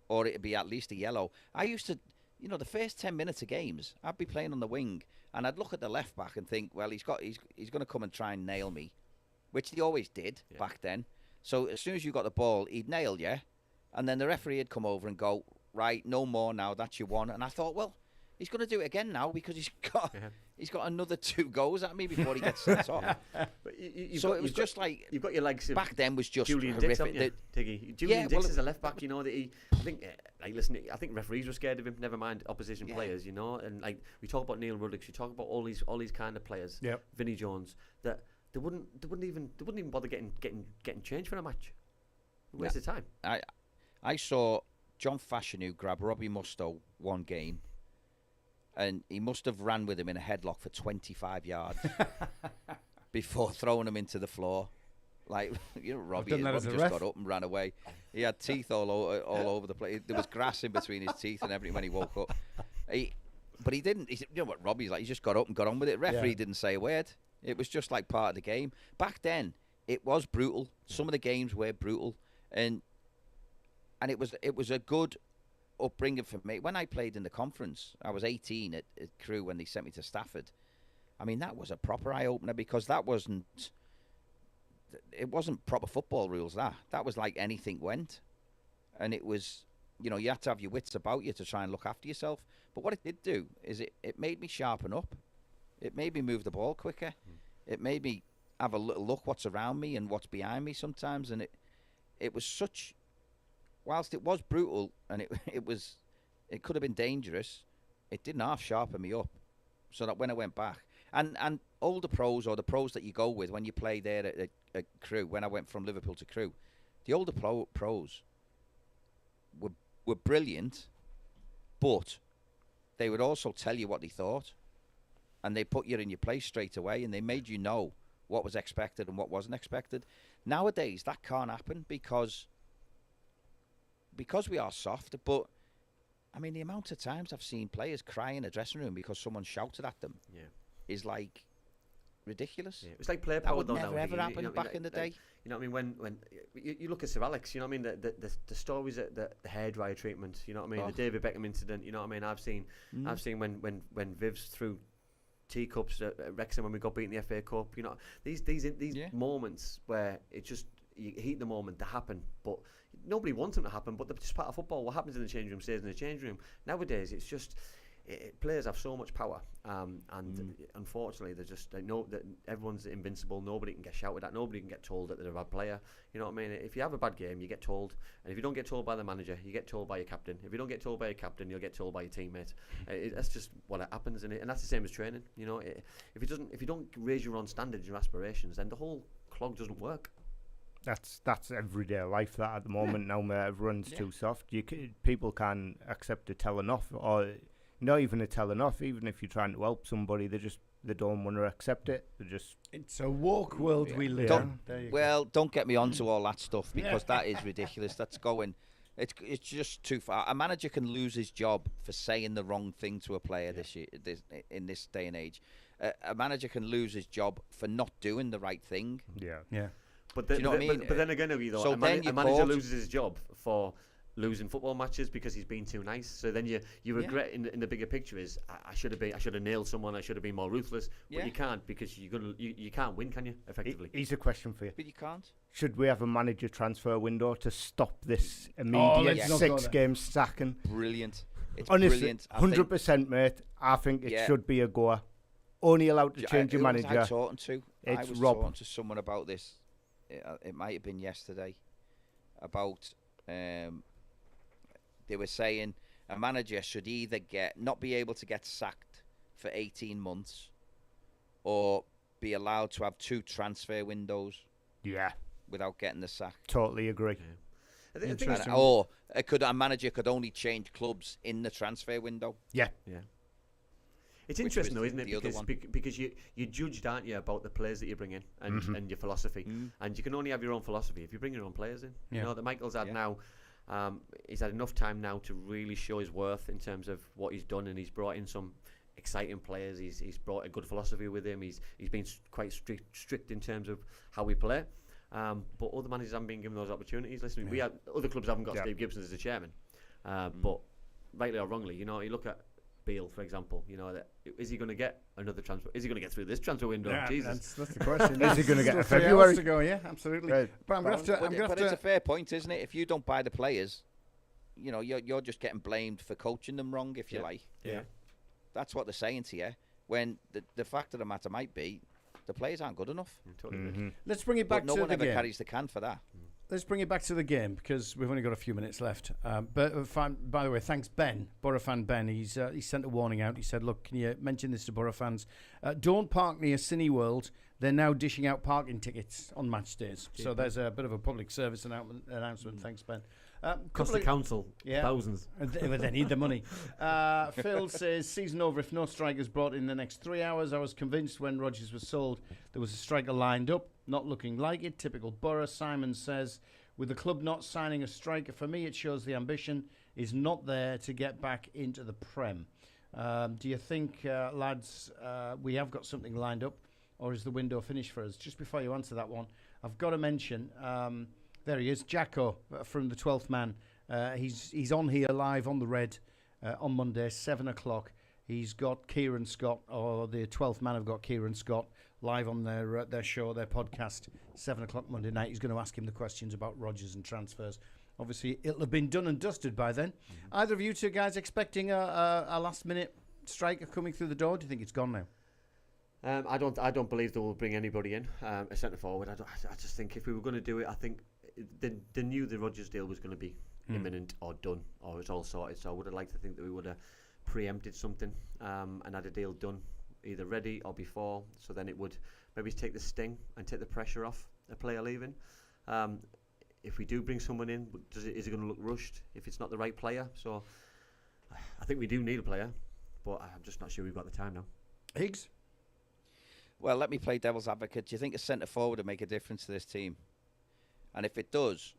Or it'd be at least a yellow. I used to, you know, the first 10 minutes of games, I'd be playing on the wing and I'd look at the left back and think, well, he's going to come and try and nail me, which he always did back then. So as soon as you got the ball, he'd nail you, and then the referee would come over and go, right, no more now, that's your one. And I thought, well, he's going to do it again now because he's got another 2 goals at me before he gets sent off. But So it was just like you've got your legs. back then was just Julian Dix, horrific. haven't you, Tiggy? Julian Yeah, Dix well, is a left back. You know that I think, like, listen, I think referees were scared of him. Never mind opposition players. You know, and like we talk about Neil Ruddock, we talk about all these kind of players. Yep. Vinnie Jones. That they wouldn't even bother getting changed for a match. Waste of time. I saw John Fashanu grab Robbie Mustoe one game, and he must have ran with him in a headlock for 25 yards before throwing him into the floor. Like, you know, Robbie just got up and ran away. He had teeth all over the place. There was grass in between his teeth and everything when he woke up. But he didn't. You know what Robbie's like? He just got up and got on with it. Referee didn't say a word. It was just like part of the game. Back then, it was brutal. Some of the games were brutal, and it was a good upbringing for me. When I played in the conference, I was 18 at Crewe when they sent me to Stafford. I mean, that was a proper eye opener because it wasn't proper football rules. That was like anything went, and it was, you know, you had to have your wits about you to try and look after yourself. But what it did do is it made me sharpen up. It made me move the ball quicker. It made me have a little look what's around me and what's behind me sometimes. And it was such, whilst it was brutal and it could have been dangerous, it didn't half sharpen me up. So that when I went back, and older pros or the pros that you go with when you play there at Crewe, when I went from Liverpool to Crewe, the older pros were brilliant, but they would also tell you what they thought, and they put you in your place straight away, and they made you know what was expected and what wasn't expected. Nowadays, that can't happen because we are soft. But I mean, the amount of times I've seen players cry in a dressing room because someone shouted at them is like ridiculous. Yeah. It's like player That power would though. never now, ever you happen know, back in the day. You know what I mean? When you look at Sir Alex, you know what I mean? The stories at the hairdryer treatment, you know what I mean? The David Beckham incident, you know what I mean? I've seen when Viv's threw teacups at Wrexham when we got beaten in the FA Cup. You know, these moments where it just, you heat the moment to happen, but nobody wants them to happen. But they're just part of football. What happens in the change room stays in the change room. Nowadays, it's just. Players have so much power, and unfortunately, they know that everyone's invincible. Nobody can get shouted at. Nobody can get told that they're a bad player. You know what I mean? If you have a bad game, you get told, and if you don't get told by the manager, you get told by your captain. If you don't get told by your captain, you'll get told by your teammate. That's just what happens, and that's the same as training. You know, if you don't raise your own standards, your aspirations, then the whole clog doesn't work. That's everyday life. That at the moment now, where everyone's too soft. People can accept a telling off, or not even a telling off. Even if you're trying to help somebody, they don't want to accept it. It's a woke world we live in. Don't get me onto all that stuff because that is ridiculous. That's going. It's just too far. A manager can lose his job for saying the wrong thing to a player in this day and age. A manager can lose his job for not doing the right thing. Yeah. But Do you know what I mean? But then again, though, So a manager loses his job for losing football matches because he's been too nice. So then you regret in the bigger picture is I should have nailed someone. I should have been more ruthless. But you can't because you can't win, can you? Effectively. Here's a question for you. But you can't. Should we have a manager transfer window to stop this immediate 6-game sacking? Brilliant. It's honestly, brilliant. 100%, mate. I think it should be a goer. Only allowed to change your manager. I was talking Rob. to someone about this. It might have been yesterday. About they were saying a manager should either not be able to get sacked for 18 months or be allowed to have 2 transfer windows. Yeah. without getting the sack. Totally agree. I think Interesting. Or a manager could only change clubs in the transfer window. Yeah. it's which interesting was though, isn't it? the other Because one. because you're judged, aren't you, about the players that you bring in and your philosophy, and you can only have your own philosophy if you bring your own players in. Yeah. You know that Michael's had now. He's had enough time now to really show his worth in terms of what he's done, and he's brought in some exciting players. He's brought a good philosophy with him. He's been quite strict in terms of how we play. But other managers haven't been given those opportunities. Listen, we have other clubs haven't got Steve Gibson as the chairman, but rightly or wrongly, you look at Beale, for example. Is he going to get another transfer? Is he going to get through this transfer window? Yeah, Jesus, that's the question. Is he going to get a Still 3 hours February? to go? Yeah, absolutely. Right. But I'm going to have to. But it's a fair point, isn't it? If you don't buy the players, you're just getting blamed for coaching them wrong, if you like. Yeah. That's what they're saying to you. When the fact of the matter might be, the players aren't good enough. Totally agree. Let's bring it back But no to one the ever game. carries the can for that. Let's bring it back to the game because we've only got a few minutes left. But by the way, thanks Ben, Boro fan Ben. He sent a warning out. He said, "Look, can you mention this to Boro fans? Don't park near Cineworld. They're now dishing out parking tickets on match days. So there's a bit of a public service announcement. Thanks, Ben. Cost the council thousands. But they need the money. Phil says, season over if no strikers brought in the next 3 hours. I was convinced when Rodgers was sold there was a striker lined up. Not looking like it. Typical Boro. Simon says, with the club not signing a striker, for me it shows the ambition is not there to get back into the Prem. Do you think, lads, we have got something lined up, or is the window finished for us? Just before you answer that one, I've got to mention... there he is, Jacko from the 12th Man. He's on here live on the Red on Monday, 7 o'clock. He's got Kieran Scott, or the 12th Man have got Kieran Scott live on their show, their podcast, 7 o'clock Monday night. He's going to ask him the questions about Rodgers and transfers. Obviously, it'll have been done and dusted by then. Either of you two guys expecting a last-minute striker coming through the door? Do you think it's gone now? I don't believe they will bring anybody in a centre forward. I just think if we were going to do it, I think they knew the Rodgers deal was going to be imminent or done or it's all sorted. So I would have liked to think that we would have preempted something and had a deal done either ready or before. So then it would maybe take the sting and take the pressure off a player leaving. If we do bring someone in, is it going to look rushed if it's not the right player? So I think we do need a player, but I'm just not sure we've got the time now. Higgs? Well, let me play devil's advocate. Do you think a centre forward would make a difference to this team? And if it does,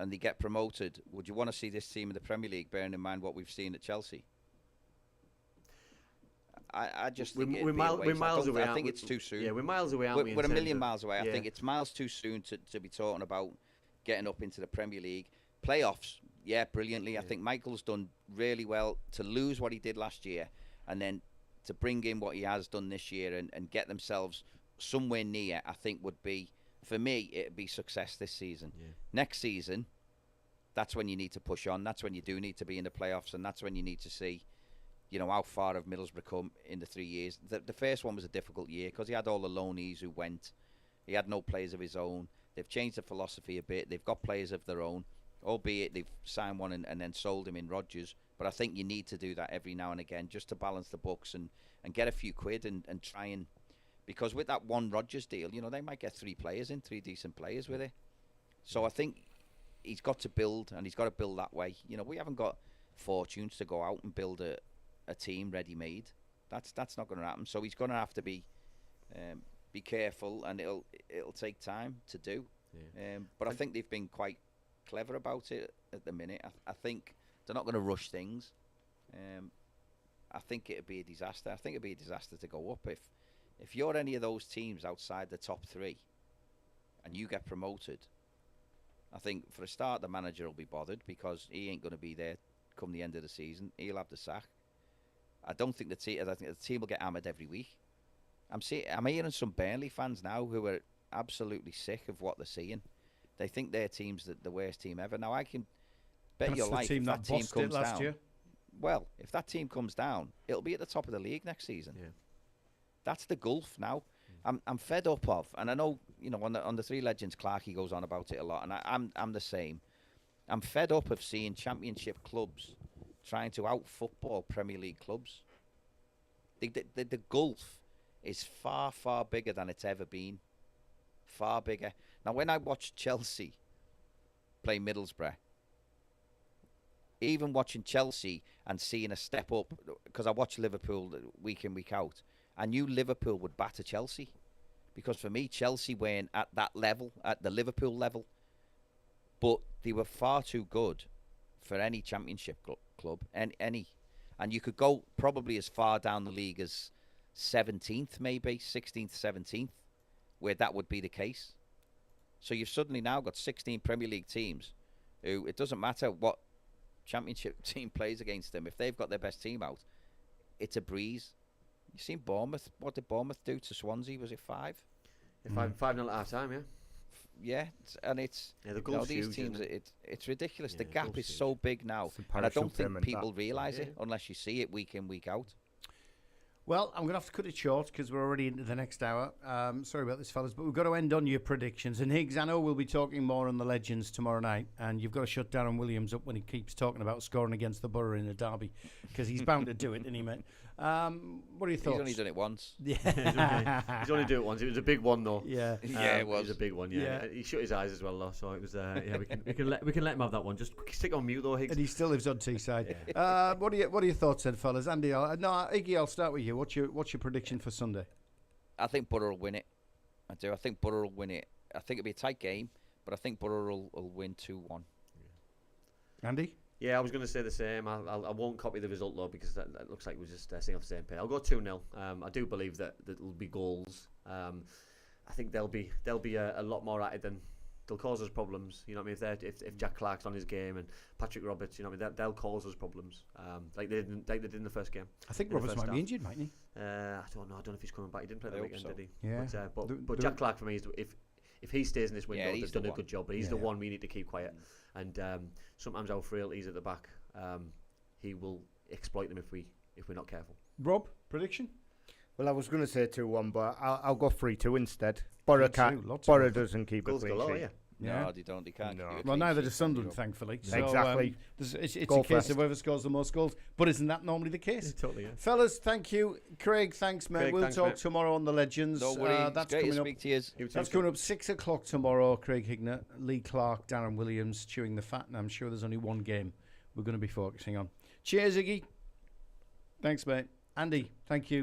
and they get promoted, would you want to see this team in the Premier League, bearing in mind what we've seen at Chelsea? I just think we're miles away. I think it's too soon. Yeah, we're miles away, aren't we? We're a million miles away. Yeah. I think it's miles too soon to be talking about getting up into the Premier League. Playoffs, yeah, brilliantly. I think Michael's done really well to lose what he did last year and then to bring in what he has done this year and get themselves somewhere near, I think would be, for me, it'd be success this season. Yeah. Next season, that's when you need to push on. That's when you do need to be in the playoffs, and that's when you need to see, how far have Middlesbrough come in the 3 years. The first one was a difficult year because he had all the loanees who went. He had no players of his own. They've changed the philosophy a bit. They've got players of their own, albeit they've signed one and then sold him in Rodgers. But I think you need to do that every now and again just to balance the books and get a few quid and try and... Because with that one Rodgers deal, they might get 3 decent players with it. So I think he's got to build, and he's got to build that way. We haven't got fortunes to go out and build a team ready-made. That's not going to happen. So he's going to have to be careful, and it'll take time to do. Yeah. But I think they've been quite clever about it at the minute. I think they're not going to rush things. I think it'd be a disaster. I think it'd be a disaster to go up if you're any of those teams outside the top 3 and you get promoted. I think for a start the manager will be bothered because he ain't going to be there come the end of the season. He'll have the sack. I think the team will get hammered every week. I'm hearing some Burnley fans now who are absolutely sick of what they're seeing. They think their team's the worst team ever. Now I can bet your life if that team comes down. Year. Well, if that team comes down, it'll be at the top of the league next season. Yeah. That's the gulf now. I'm fed up of, and I know on the Three Legends, Clarkey goes on about it a lot, and I'm the same. I'm fed up of seeing Championship clubs trying to out-football Premier League clubs. The gulf is far, far bigger than it's ever been. far bigger. Now, when I watched Chelsea play Middlesbrough, even watching Chelsea and seeing a step up, because I watch Liverpool week in, week out, I knew Liverpool would batter Chelsea. Because for me, Chelsea weren't at that level, at the Liverpool level. But they were far too good for any championship club, any. And you could go probably as far down the league as 17th, maybe, 16th, 17th, where that would be the case. So you've suddenly now got 16 Premier League teams who, it doesn't matter what championship team plays against them, if they've got their best team out, it's a breeze. You've seen Bournemouth. What did Bournemouth do to Swansea? Was it 5? 5-0 at half time, yeah. Yeah, and it's the goals these huge, teams. It's ridiculous. The gap is huge. so big now, and I don't think people realise it unless you see it week in, week out. Well, I'm going to have to cut it short because we're already into the next hour. Sorry about this, fellas, but we've got to end on your predictions. And Higgs, I know we'll be talking more on the Legends tomorrow night, and you've got to shut Darren Williams up when he keeps talking about scoring against the Boro in a derby, because he's bound to do it, isn't he, mate? What are your thoughts? He's only done it once. Yeah. He's only done it once. It was a big one, though. Yeah. Yeah, it was. It was a big one, yeah. He shut his eyes as well, though, so it was, we can let him have that one. Just stick on mute, though, Higgs. And he still lives on Teesside. What are your thoughts then, fellas? Andy, Iggy, I'll start with you. What's your prediction for Sunday? I think Boro will win it. I do. I think Boro will win it. I think it'll be a tight game, but I think Boro will win 2-1. Andy? Yeah, I was going to say the same. I won't copy the result, though, because that looks like we're just singing off the same page. I'll go 2-0. I do believe that there'll be goals. I think they'll be a lot more at it than they'll cause us problems. You know what I mean? If Jack Clark's on his game and Patrick Roberts, you know what I mean? They'll cause us problems. Like they did in the first game. I think Roberts might be injured, mightn't he? I don't know. I don't know if he's coming back. He didn't play the weekend, so. did he? Yeah. But Jack Clark for me is if he stays in this window, he's they've done the a good job. But he's the one we need to keep quiet. And sometimes our frailties at the back, he will exploit them if we're not careful. Rob, prediction? Well, I was going to say 2-1, but I'll go 3-2 instead. 3-2, Boro doesn't keep Goals a clean galore, sheet. yeah. Yeah. No, they don't. They can't. No. keep a Well, clean neither sheet. does Sunderland, thankfully. So, Exactly. It's Go a case first. of whoever scores the most goals. But isn't that normally the case? Totally, yeah. Fellas, thank you. Craig, thanks, mate. Craig, we'll thanks, talk mate. tomorrow on the Legends. Don't worry. That's It's great to coming up. speak to you. That's coming up 6 o'clock tomorrow. Craig Hignett, Lee Clark, Darren Williams chewing the fat, and I'm sure there's only one game we're going to be focusing on. Cheers, Iggy. Thanks, mate. Andy, thank you.